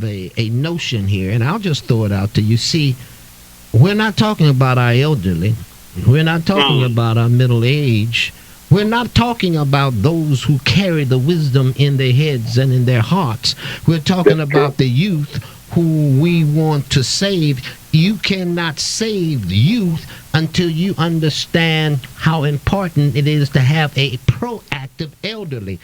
a notion here, and I'll just throw it out to you. See, we're not talking about our elderly. We're not talking about our middle age. We're not talking about those who carry the wisdom in their heads and in their hearts. We're talking about the youth who we want to save. You cannot save the youth until you understand how important it is to have a proactive elderly.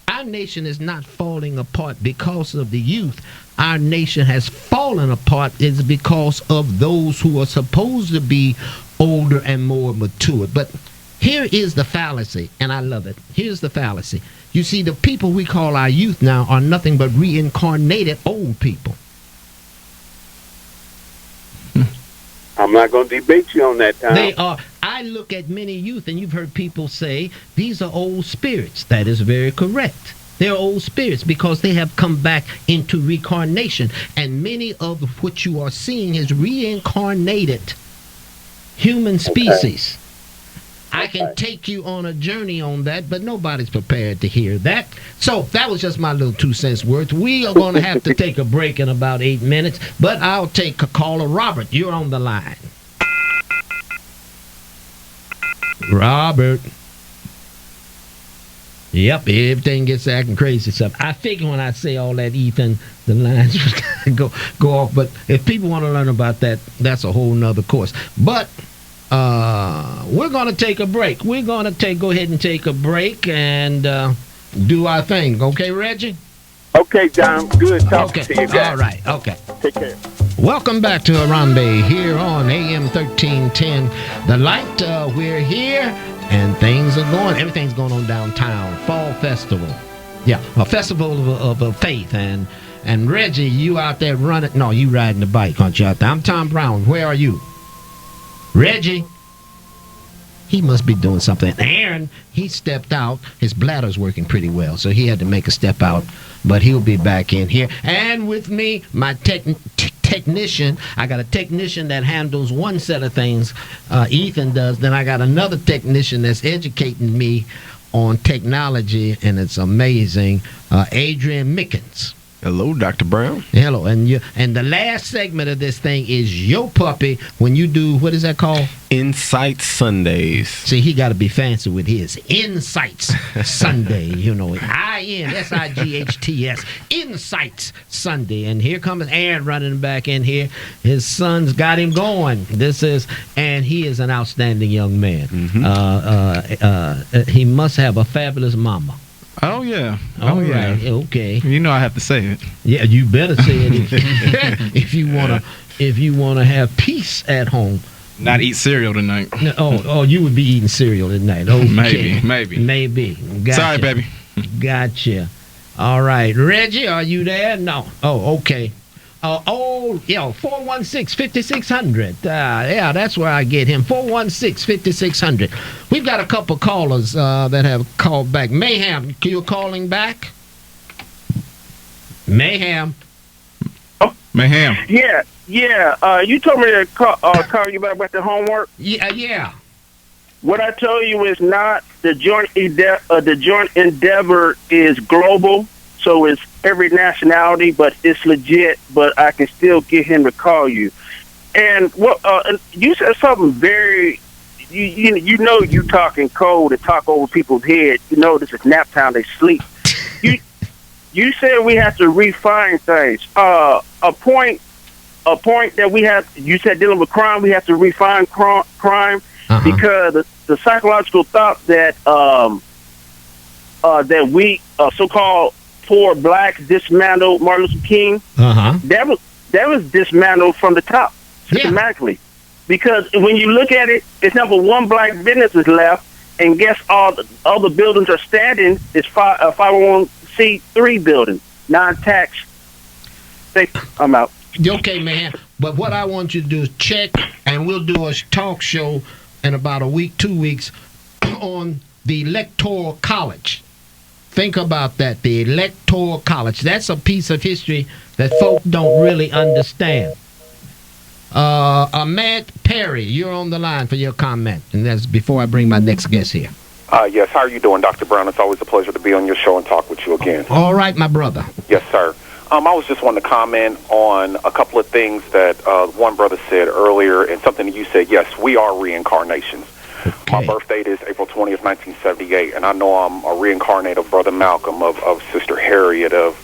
Our nation is not falling apart because of the youth. Our nation has fallen apart is because of those who are supposed to be older and more mature. But here is the fallacy, and I love it. Here's the fallacy. You see, the people we call our youth now are nothing but reincarnated old people. I'm not going to debate you on that, Tom. They are. I look at many youth, and you've heard people say, these are old spirits. That is very correct. They're old spirits because they have come back into reincarnation. And many of what you are seeing is reincarnated human species. Okay. I can take you on a journey on that, but nobody's prepared to hear that. So that was just my little 2 cents worth. We are going to have to take a break in about 8 minutes, but I'll take a caller. Robert, you're on the line. Robert. Yep, everything gets acting crazy. So I figure when I say all that, Ethan, the lines go off. But if people want to learn about that, that's a whole nother course. But we're going to take a break. We're going to go ahead and take a break and do our thing. Okay, Reggie? Okay, Don. Good talking to you guys. All right. Okay. Take care. Welcome back to Harambee here on AM 1310. The Light, we're here, and things are going. Everything's going on downtown. Fall Festival. Yeah, a festival of faith. And Reggie, you out there running. No, you riding the bike, aren't you out there? I'm Tom Brown. Where are you? Reggie, he must be doing something. Aaron, he stepped out. His bladder's working pretty well, so he had to make a step out, but he'll be back in here. And with me, my technician. I got a technician that handles one set of things. Ethan does. Then I got another technician that's educating me on technology, and it's amazing. Adrian Mickens. Hello, Dr. Brown. Hello, and the last segment of this thing is your puppy when you do, what is that called? Insight Sundays. See, he got to be fancy with his Insights Sunday, INSIGHTS, Insights Sunday. And here comes Aaron running back in here. His son's got him going. And he is an outstanding young man. Mm-hmm. He must have a fabulous mama. Oh yeah. All right. Okay. You know I have to say it. Yeah, you better say it if you wanna have peace at home. Not eat cereal tonight. Oh, you would be eating cereal tonight. Okay. Maybe. Gotcha. Sorry, baby. Gotcha. All right, Reggie, are you there? No. Oh, okay. 416-5600. Yeah, that's where I get him. 416-5600. We've got a couple callers that have called back. Mayhem, you're calling back? Mayhem. Oh, Mayhem. Yeah. You told me to call you back about the homework. Yeah. What I told you is not the joint endeavor is global. So it's every nationality, but it's legit. But I can still get him to call you. And what you said something very, you know, you talking cold and talk over people's head. You know, this is nap time; they sleep. You said we have to refine things. A point that we have. You said dealing with crime, we have to refine crime because the psychological thought that that we so-called poor blacks dismantled Martin Luther King. That was dismantled from the top systematically. Because when you look at it, it's number one black businesses left, and guess all the buildings are standing is 501c3 building, non-tax. I'm out. Okay, man. But what I want you to do is check, and we'll do a talk show in about a week, 2 weeks, on the Electoral College. Think about that, the Electoral College. That's a piece of history that folk don't really understand. Ahmed Perry, you're on the line for your comment, and that's before I bring my next guest here. Yes, how are you doing, Dr. Brown? It's always a pleasure to be on your show and talk with you again. All right, my brother. Yes, sir. I was just wanting to comment on a couple of things that one brother said earlier, and something that you said. Yes, we are reincarnations. Okay. My birth date is April 20th, 1978, and I know I'm a reincarnate of Brother Malcolm, of Sister Harriet, of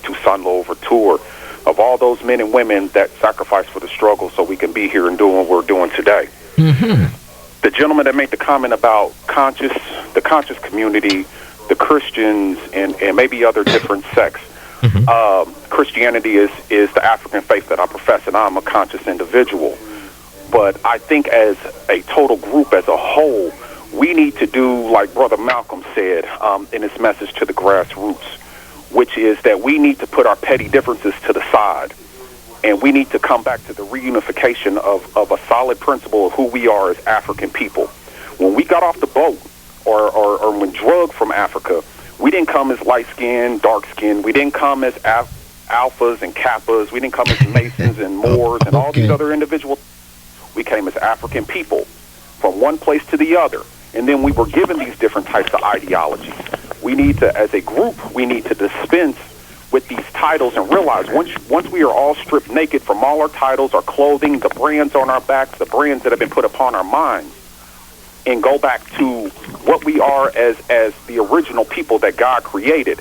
Toussaint Louverture, of all those men and women that sacrificed for the struggle so we can be here and doing what we're doing today. Mm-hmm. The gentleman that made the comment about the conscious community, the Christians, and maybe other different sects. Mm-hmm. Christianity is the African faith that I profess, and I'm a conscious individual. But I think as a total group, as a whole, we need to do like Brother Malcolm said in his message to the grassroots, which is that we need to put our petty differences to the side, and we need to come back to the reunification of a solid principle of who we are as African people. When we got off the boat, or when drugged from Africa, we didn't come as light-skinned, dark-skinned. We didn't come as alphas and kappas. We didn't come as Masons and Moors and all these other individuals. We came as African people from one place to the other. And then we were given these different types of ideologies. We need to, as a group, we need to dispense with these titles and realize once we are all stripped naked from all our titles, our clothing, the brands on our backs, the brands that have been put upon our minds, and go back to what we are as the original people that God created,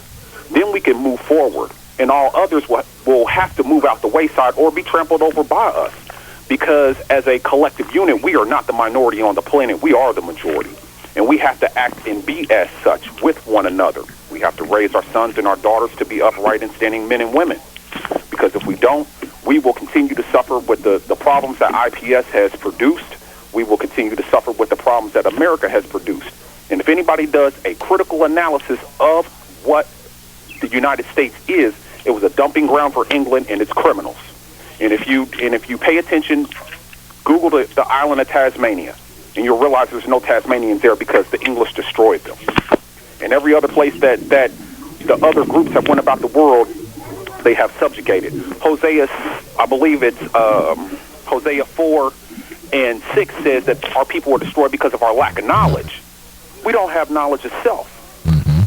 then we can move forward. And all others will have to move out the wayside or be trampled over by us. Because as a collective unit, we are not the minority on the planet. We are the majority. And we have to act and be as such with one another. We have to raise our sons and our daughters to be upright and standing men and women. Because if we don't, we will continue to suffer with the problems that IPS has produced. We will continue to suffer with the problems that America has produced. And if anybody does a critical analysis of what the United States is, it was a dumping ground for England and its criminals. And if you pay attention, Google the island of Tasmania, and you'll realize there's no Tasmanians there because the English destroyed them. And every other place that the other groups have went about the world, they have subjugated. Hosea, I believe it's Hosea 4:6 says that our people were destroyed because of our lack of knowledge. We don't have knowledge itself.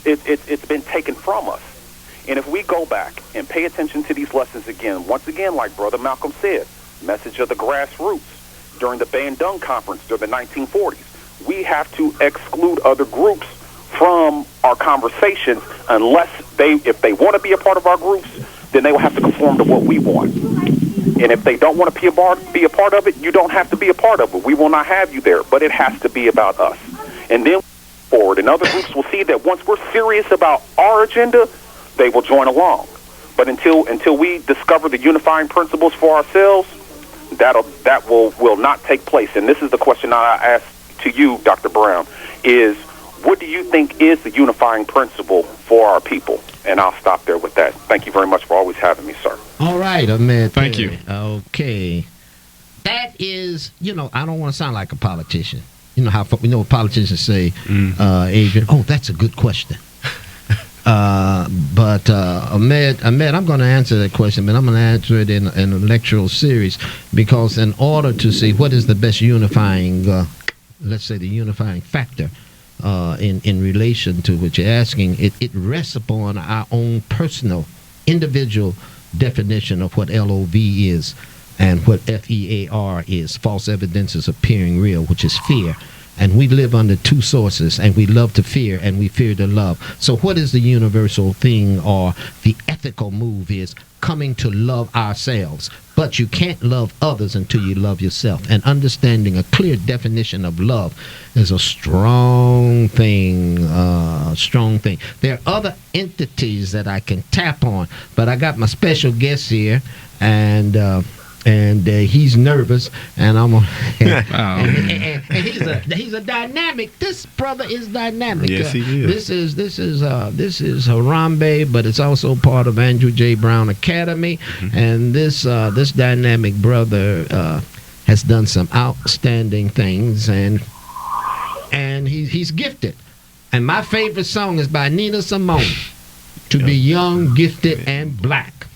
It's been taken from us. And if we go back and pay attention to these lessons again, once again, like Brother Malcolm said, message of the grassroots, during the Bandung Conference during the 1940s, we have to exclude other groups from our conversations unless if they want to be a part of our groups, then they will have to conform to what we want. And if they don't want to be a part of it, you don't have to be a part of it. We will not have you there, but it has to be about us. And then forward, and other groups will see that once we're serious about our agenda, they will join along. But until we discover the unifying principles for ourselves, that will not take place. And this is the question I ask to you, Dr. Brown, is what do you think is the unifying principle for our people? And I'll stop there with that. Thank you very much for always having me, sir. All right, Ahmed. Thank you. Okay. That is, I don't want to sound like a politician. You know how we know what politicians say, Adrian, that's a good question. But Ahmed, I'm going to answer that question, but I'm going to answer it in an electoral series, because in order to see what is the best unifying, let's say the unifying factor in relation to what you're asking, it rests upon our own personal, individual definition of what LOV is and what FEAR is, false evidence is appearing real, which is fear. And we live under two sources, and we love to fear, and we fear to love. So what is the universal thing, or the ethical move is coming to love ourselves. But you can't love others until you love yourself. And understanding a clear definition of love is a strong thing, There are other entities that I can tap on, but I got my special guest here, and and he's nervous, and I'm gonna. Oh. and he's a dynamic. This brother is dynamic. Yes, he is. This is Harambee, but it's also part of Andrew J. Brown Academy, and this dynamic brother has done some outstanding things, and he's gifted. And my favorite song is by Nina Simone, "To Be Young, Gifted, and Black,"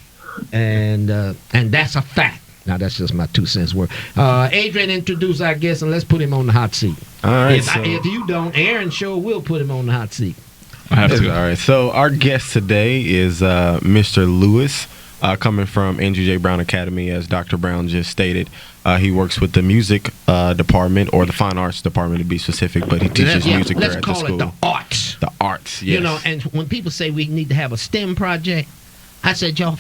and that's a fact. Now that's just my 2 cents worth. Adrian, introduce our guest, and let's put him on the hot seat. All right. If you don't, Aaron sure will put him on the hot seat. I have to. All right. So our guest today is Mr. Lewis, coming from Andrew J. Brown Academy, as Dr. Brown just stated. He works with the music department, or the fine arts department to be specific, but he teaches music there at the school. Let's call it the arts. The arts, yes. You know, and when people say we need to have a STEM project, I said, y'all,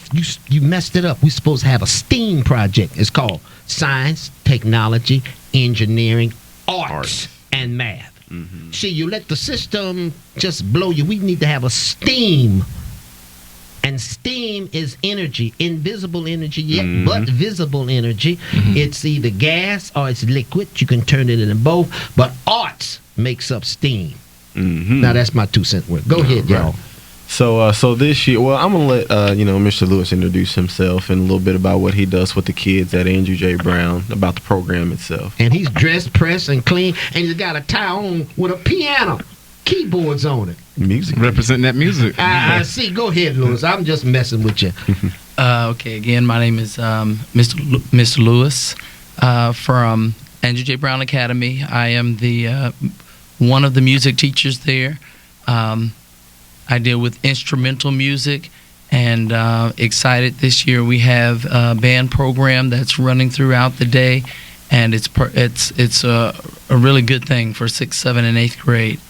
you messed it up. We're supposed to have a STEAM project. It's called Science, Technology, Engineering, Arts, and Math. Mm-hmm. See, you let the system just blow you. We need to have a STEAM. And steam is energy, invisible energy, yet but visible energy. It's either gas or it's liquid. You can turn it into both. But arts makes up steam. Now that's my 2 cent word. Go ahead, y'all. So this year, well, I'm gonna let Mr. Lewis introduce himself and a little bit about what he does with the kids at Andrew J. Brown, about the program itself. And he's dressed, pressed, and clean, and he's got a tie on with a piano, keyboards on it. Music, representing that music. I see. Go ahead, Lewis. I'm just messing with you. Okay. Again, my name is Mr. Lewis from Andrew J. Brown Academy. I am the one of the music teachers there. I deal with instrumental music, and excited this year we have a band program that's running throughout the day, and it's a really good thing for 6th, 7th, and 8th grade.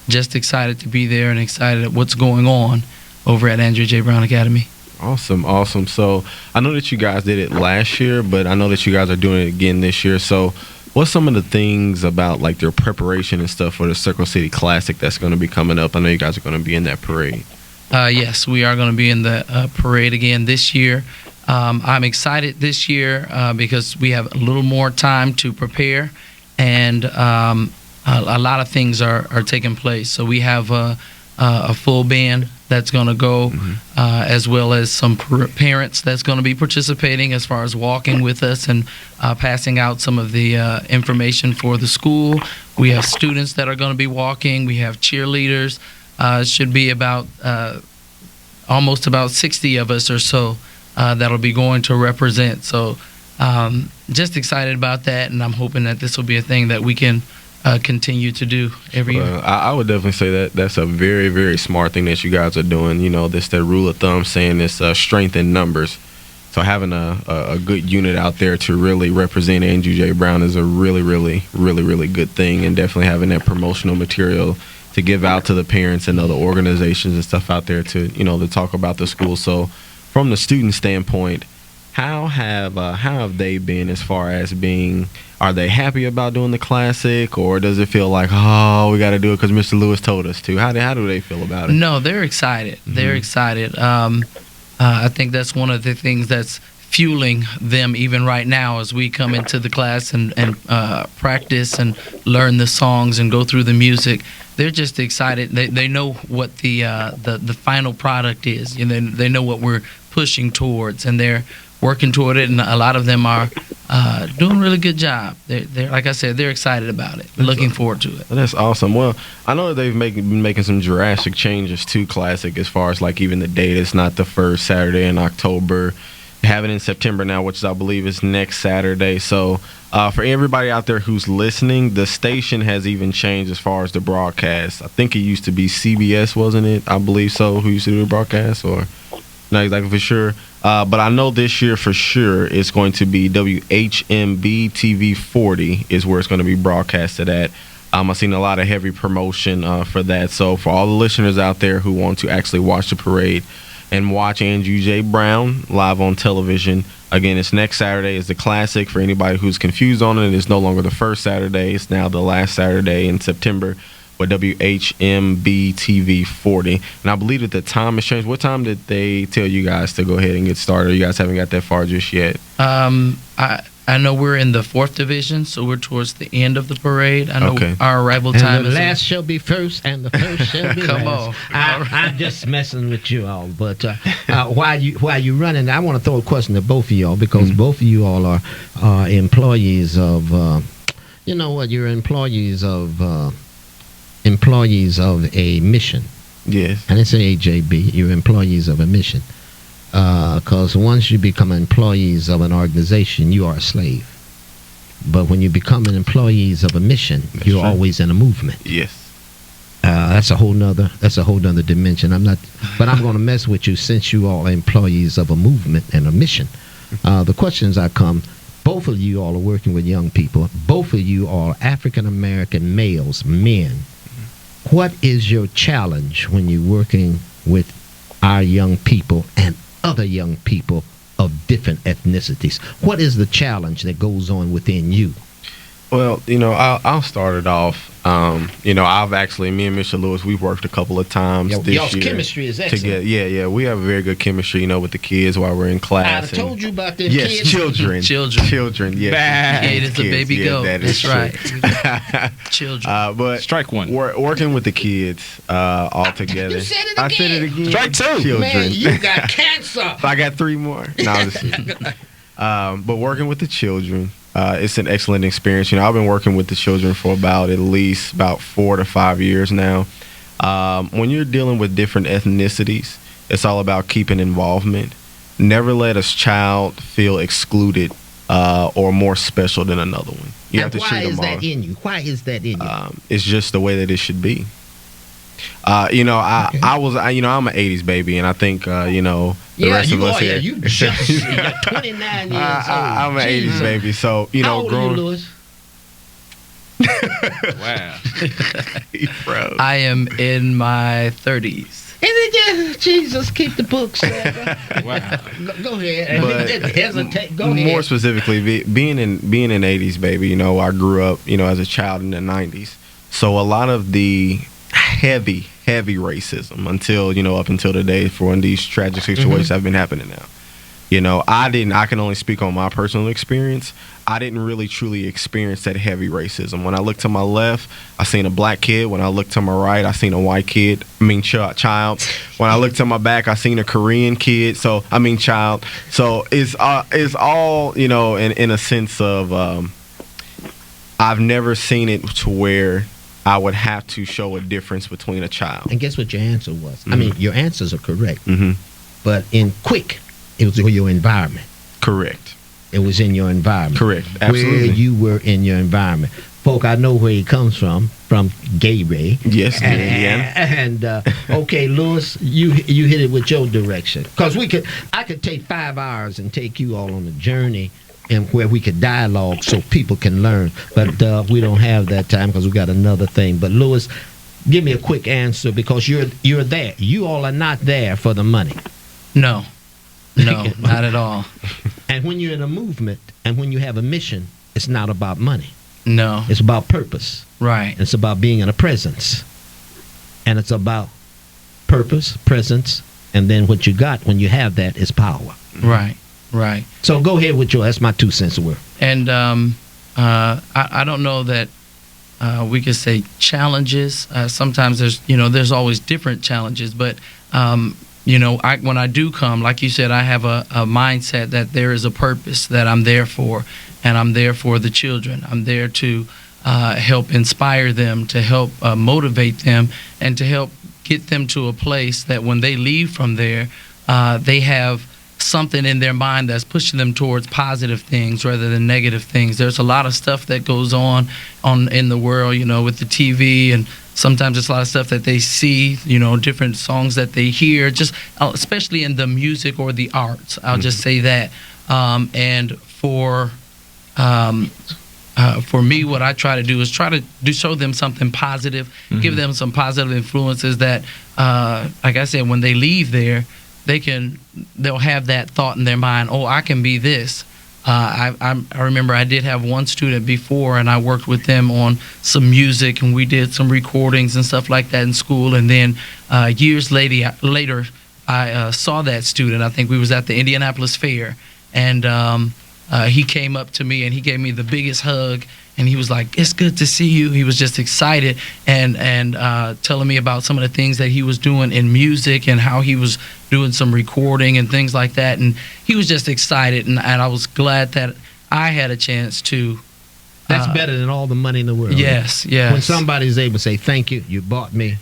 Just excited to be there and excited at what's going on over at Andrew J. Brown Academy. Awesome. So I know that you guys did it last year, but I know that you guys are doing it again this year. So what's some of the things about like their preparation and stuff for the Circle City Classic that's going to be coming up? I know you guys are going to be in that parade. Yes, we are going to be in the parade again this year. I'm excited this year because we have a little more time to prepare, and a lot of things are taking place. So we have a full band that's going to go, as well as some parents that's going to be participating as far as walking with us and passing out some of the information for the school. We have students that are going to be walking. We have cheerleaders. It should be about almost about 60 of us or so that'll be going to represent. So just excited about that, and I'm hoping that this will be a thing that we can continue to do every year. I would definitely say that that's a very, very smart thing that you guys are doing. You know, this that rule of thumb saying it's strength in numbers. So having a good unit out there to really represent Andrew J. Brown is a really, really, really, really good thing, and definitely having that promotional material to give out to the parents and other organizations and stuff out there to talk about the school. So from the student standpoint, how have they been as far as being? Are they happy about doing the Classic, or does it feel like, oh, we got to do it because Mr. Lewis told us to? How do they feel about it? No, they're excited. They're excited. I think that's one of the things that's fueling them even right now as we come into the class and practice and learn the songs and go through the music. They're just excited. They know what the final product is, and they know what we're pushing towards, and they're working toward it, and a lot of them are doing a really good job. They're like I said, they're excited about it, looking forward to it. That's awesome. Well, I know that they've been making some drastic changes to Classic as far as like even the date. It's not the first Saturday in October. They have it in September now, which I believe is next Saturday. So for everybody out there who's listening, the station has even changed as far as the broadcast. I think it used to be CBS, wasn't it? I believe so. Who used to do the broadcast, or not exactly for sure. But I know this year for sure it's going to be WHMB TV 40 is where it's going to be broadcasted at. I've seen a lot of heavy promotion for that. So for all the listeners out there who want to actually watch the parade and watch Andrew J. Brown live on television, again, it's next Saturday. It's the Classic. For anybody who's confused on it, it's no longer the first Saturday. It's now the last Saturday in September. with WHMB TV 40. And I believe that the time has changed. What time did they tell you guys to go ahead and get started? You guys haven't got that far just yet. I know we're in the 4th division, so we're towards the end of the parade. I know our arrival and time the is last shall be first, and the first shall be Come last. on. I'm just messing with you all, but while you running, I want to throw a question to both of y'all because both of you all are employees of, you know what? You're employees of a mission. Yes. And it's AJB. You're employees of a mission. Because once you become employees of an organization, you are a slave. But when you become an employees of a mission, you're always in a movement. Yes. That's a whole nother dimension. I'm going to mess with you since you all are employees of a movement and a mission. The questions I come, both of you all are working with young people. Both of you are African American males, men. What is your challenge when you're working with our young people and other young people of different ethnicities? What is the challenge that goes on within you? Well, I'll start it off. I've actually, me and Mr. Lewis, we've worked a couple of times this y'all's year. chemistry is excellent. Yeah, we have a very good chemistry, with the kids while we're in class. I told you about them yes, kids. Children. Yes. Kid is a baby goat. That That's is right. Children. But strike one. Working with the kids all together. You said it again. I said it again. Strike two. Children. Man, you got cancer. I got 3 more. No, I'm just kidding. But working with the children, it's an excellent experience. I've been working with the children for at least 4 to 5 years now. When you're dealing with different ethnicities, it's all about keeping involvement. Never let a child feel excluded or more special than another one. You have to treat them all. Why is that in you? Why is that in you? It's just the way that it should be. I'm an 80s baby, and I think the rest of us here. Yeah, you're 29 years old. I'm an 80s baby, so How old are you, Louis? Wow. I am in my 30s. Jesus, keep the books. Wow. Go ahead. But hesitate. Go ahead. More specifically, being an 80s baby, I grew up, as a child in the 90s. So a lot of the heavy racism up until today for when these tragic situations have been happening now. I can only speak on my personal experience. I didn't really truly experience that heavy racism. When I looked to my left, I seen a black kid. When I looked to my right, I seen a white child. When I looked to my back, I seen a Korean kid. Child. So it's all, in a sense of, I've never seen it to where I would have to show a difference between a child. And guess what your answer was? Your answers are correct. But it was your environment. Correct. It was in your environment. Correct. Absolutely. Where you were in your environment. Folk, I know where he comes from Gay Ray. Yes, and okay, Lewis, you hit it with your direction. Because I could take 5 hours and take you all on a journey and where we could dialogue so people can learn. But we don't have that time because we got another thing. But Lewis, give me a quick answer because you're there. You all are not there for the money. No, not at all. And when you're in a movement and when you have a mission, it's not about money. No. It's about purpose. Right. It's about being in a presence. And it's about purpose, presence, and then what you got when you have that is power. Right. So go ahead with that's my 2 cents worth. And I don't know that we could say challenges. Sometimes there's always different challenges, but when I do come, like you said, I have a mindset that there is a purpose that I'm there for, and I'm there for the children. I'm there to help inspire them, to help motivate them, and to help get them to a place that when they leave from there, they have something in their mind that's pushing them towards positive things rather than negative things. There's a lot of stuff that goes on in the world, with the TV, and sometimes it's a lot of stuff that they see, different songs that they hear, just especially in the music or the arts. I'll just say that. And for me, what I try to do is show them something positive, give them some positive influences that, like I said, when they leave there, they'll have that thought in their mind, oh, I can be this. I remember I did have one student before, and I worked with them on some music, and we did some recordings and stuff like that in school. And then years later, I saw that student. I think we was at the Indianapolis Fair, and he came up to me and he gave me the biggest hug. And he was like, "It's good to see you." He was just excited and telling me about some of the things that he was doing in music and how he was doing some recording and things like that. And he was just excited, and I was glad that I had a chance to. That's better than all the money in the world. Yes, yes. When somebody's able to say, "Thank you, you bought me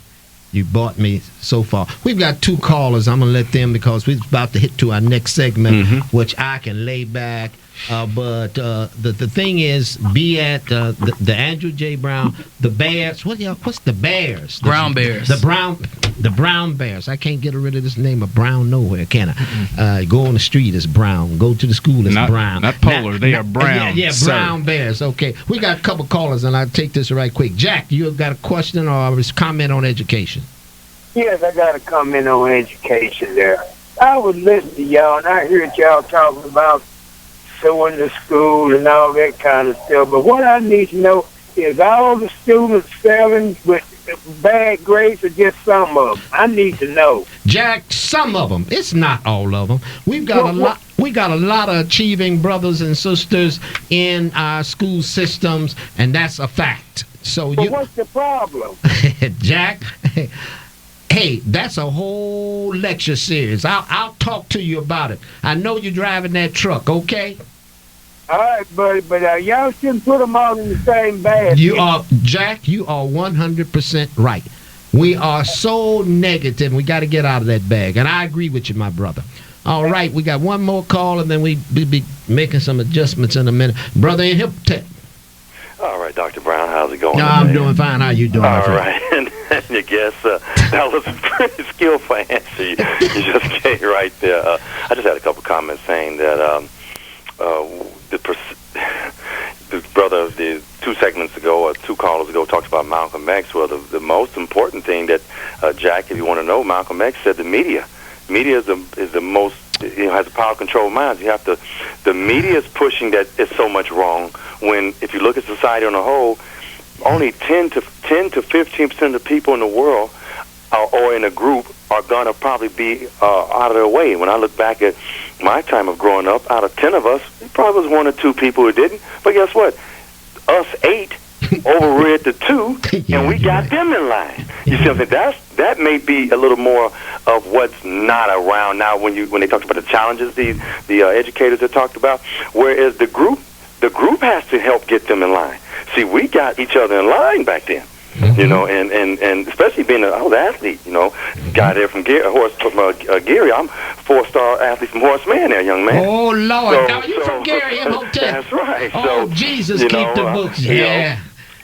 so far." We've got 2 callers. I'm going to let them, because we're about to hit to our next segment, which I can lay back. But the thing is, be at the Andrew J. Brown, the Bears. What's the Bears? Brown Bears. The Brown Bears. I can't get rid of this name of Brown nowhere, can I? Go on the street, it's Brown. Go to the school, it's Brown. Not Polar. They are Brown. Yeah, Brown Bears. Okay, we got a couple callers, and I'll take this right quick. Jack, you got a question or a comment on education? Yes, I got a comment on education there. I was listening to y'all, and I heard y'all talking about going to school and all that kind of stuff. But what I need to know is, all the students failing with bad grades or just some of them? I need to know. Jack, some of them. It's not all of them. We've got a lot. We got a lot of achieving brothers and sisters in our school systems, and that's a fact. So what's the problem? Jack? Hey, that's a whole lecture series. I'll talk to you about it. I know you're driving that truck, okay? All right, buddy, but y'all shouldn't put them all in the same basket. Jack, you are 100% right. We are so negative, we got to get out of that bag. And I agree with you, my brother. All right, we got one more call, and then we'll be making some adjustments in a minute. Brother in Hip Tech. All right, Dr. Brown, how's it going? No, I'm doing fine. How you doing? All right. And you guess that was a pretty skillful answer you just gave right there. I just had a couple comments saying that the brother, the 2 segments ago or 2 callers ago, talked about Malcolm X. Well, the most important thing that, Jack, if you want to know, Malcolm X said the media. Media is the most, has the power to control minds. You have to, the media is pushing that it's so much wrong, when if you look at society on a whole, only 10 to 15% of the people in the world or in a group are going to probably be out of their way. When I look back at my time of growing up, out of 10 of us, there probably was 1 or 2 people who didn't. But guess what? Us 8 overrid the 2, and we got them in line. You see what I'm saying? That may be a little more of what's not around now when they talked about the challenges the educators have talked about, whereas the group has to help get them in line. See, we got each other in line back then. You know, and especially being I was an athlete, you know, guy there from Gary, I'm 4-star athlete from Horace Mann there, young man. Oh, Lord. Now, you from Gary, M.O.T. That's right. Oh, Jesus, keep the books. Yeah.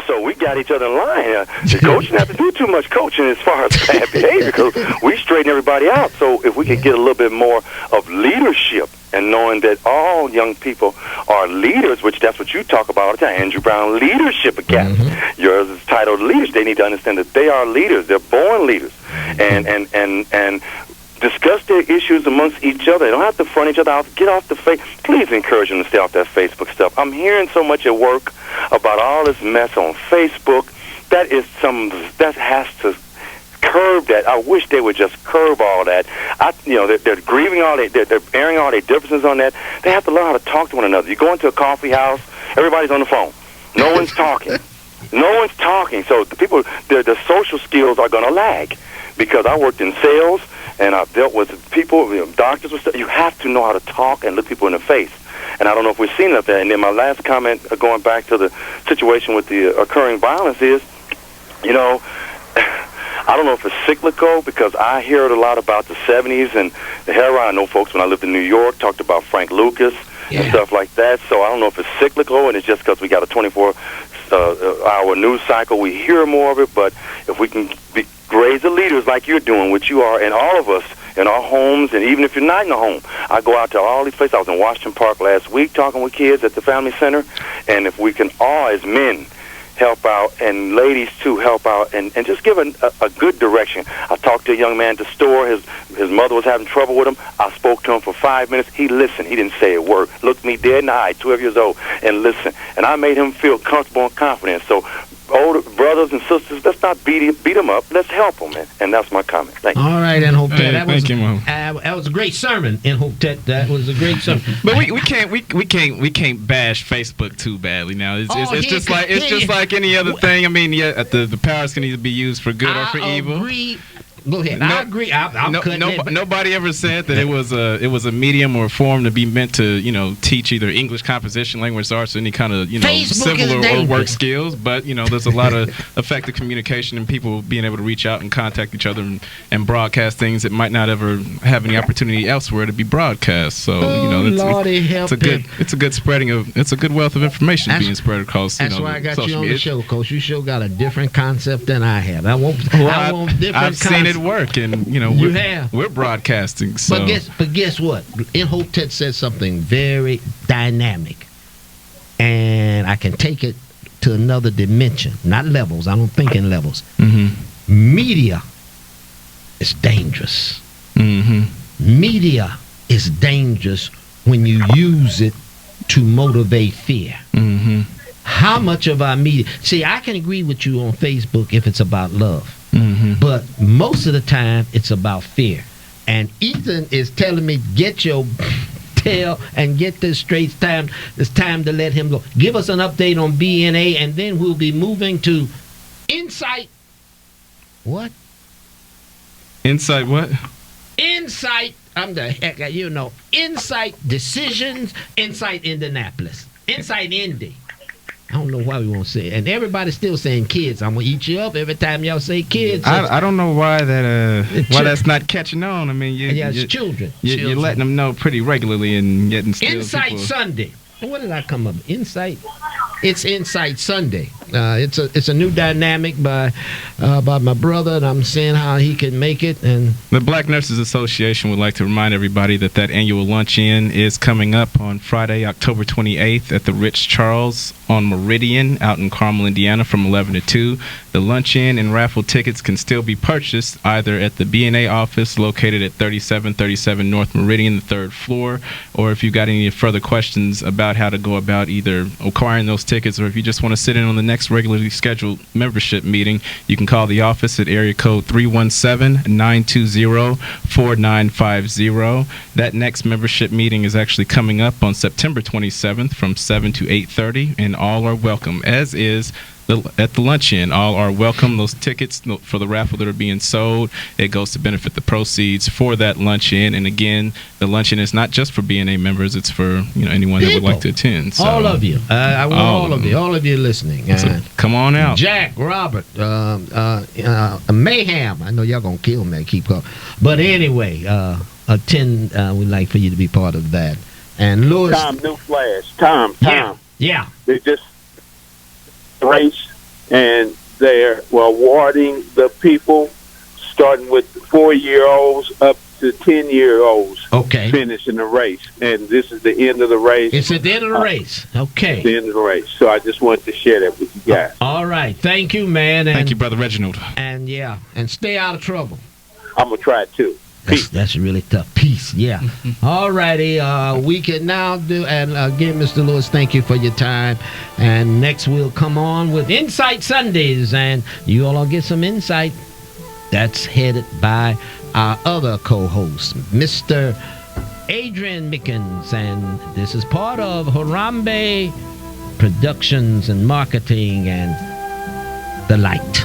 So we got each other in line. The coach didn't have to do too much coaching as far as bad behavior, because we straighten everybody out. So if we could get a little bit more of leadership, and knowing that all young people are leaders, which that's what you talk about all the time, Andrew Brown Leadership Academy. Yours is titled Leaders. They need to understand that they are leaders. They're born leaders. And discuss their issues amongst each other. They don't have to front each other out. Get off the face. Please encourage them to stay off that Facebook stuff. I'm hearing so much at work about all this mess on Facebook. That has to curb that. I wish they would just curb all that. They're grieving all they're airing all their differences on that. They have to learn how to talk to one another. You go into a coffee house, everybody's on the phone. No one's talking. No one's talking. So the people, their social skills are going to lag. Because I worked in sales and I've dealt with people, doctors and stuff. You have to know how to talk and look people in the face. And I don't know if we've seen it up there. And then my last comment, going back to the situation with the occurring violence, is, I don't know if it's cyclical, because I heard a lot about the 70s and the heroin. I know folks, when I lived in New York, talked about Frank Lucas and stuff like that. So I don't know if it's cyclical and it's just because we got a 24-hour news cycle. We hear more of it, but if we can raise the leaders like you're doing, which you are, and all of us in our homes, and even if you're not in a home, I go out to all these places. I was in Washington Park last week talking with kids at the Family Center, and if we can all, as men, help out, and ladies too help out, and just give a good direction. I talked to a young man at the store. His mother was having trouble with him. I spoke to him for 5 minutes. He listened. He didn't say a word. Looked me dead in the eye, 12 years old, and listened. And I made him feel comfortable and confident. So, older brothers and sisters, let's not beat him up. Let's help him, man. And that's my comment. Thank you. All right, and Hope Hey, that thank you, Mom. that was a great sermon in Hope that was a great sermon. But we can't bash Facebook too badly now. It's just like any other thing. I mean, yeah, the powers can either be used for good or for evil. Agree. Go ahead. I agree. Nobody ever said that it was a medium or a form to be meant to teach either English, composition, language arts, or any kind of civil or work skills. But there's a lot of effective communication and people being able to reach out and contact each other and broadcast things that might not ever have any opportunity elsewhere to be broadcast. So it's a good spreading of it's a good wealth of information being spread across. That's why I got you on the show, Coach. You sure got a different concept than I have. I want different. I've seen it work, and we're broadcasting. So. But guess what? In Hotet said something very dynamic, and I can take it to another dimension, not levels. I don't think in levels. Mm-hmm. Media is dangerous. Mm-hmm. Media is dangerous when you use it to motivate fear. Mm-hmm. How much of our media? See, I can agree with you on Facebook if it's about love. Mm-hmm. But most of the time, it's about fear. And Ethan is telling me, get your tail and get this straight. It's time to let him go. Give us an update on BNA, and then we'll be moving to Insight. What? Insight what? Insight. I'm the heck, Insight Decisions, Insight Indianapolis. Insight Indy. I don't know why we won't say it. And everybody's still saying kids. I'm going to eat you up every time y'all say kids. I don't know why that's not catching on. I mean, it's children. You're letting them know pretty regularly and getting still Insight people. Sunday. What did I come up with? Insight. It's Insight Sunday. It's a new dynamic by my brother, and I'm seeing how he can make it. And the Black Nurses Association would like to remind everybody that annual luncheon is coming up on Friday, October 28th at the Ritz Charles on Meridian out in Carmel, Indiana from 11 to 2. The luncheon and raffle tickets can still be purchased either at the BNA office located at 3737 North Meridian, the 3rd floor, or if you've got any further questions about how to go about either acquiring those tickets or if you just want to sit in on the next regularly scheduled membership meeting, you can call the office at area code 317-920-4950. That next membership meeting is actually coming up on September 27th from 7 to 8:30, and all are welcome, as is at the luncheon. All are welcome. Those tickets for the raffle that are being sold, it goes to benefit the proceeds for that luncheon. And again, the luncheon is not just for BNA members; it's for anyone that would like to attend. So, all of you, I want all of you listening. So come on out, Jack, Robert, Mayhem. I know y'all gonna kill me. Keep going, but anyway, attend. We'd like for you to be part of that. And Louis, Tom Newflash, Tom. Yeah. They just race, and they're awarding the people starting with 4-year-olds up to 10-year-olds finishing the race. And this is the end of the race. It's at the end of the race. Okay. The end of the race. So I just wanted to share that with you guys. All right. Thank you, man. Thank you, Brother Reginald. And and stay out of trouble. I'm going to try it too. That's really tough. Peace, yeah. All righty. We can now do, and again, Mr. Lewis, thank you for your time. And next we'll come on with Insight Sundays, and you all will get some insight. That's headed by our other co-host, Mr. Adrian Mickens, and this is part of Harambee Productions and Marketing and the Light.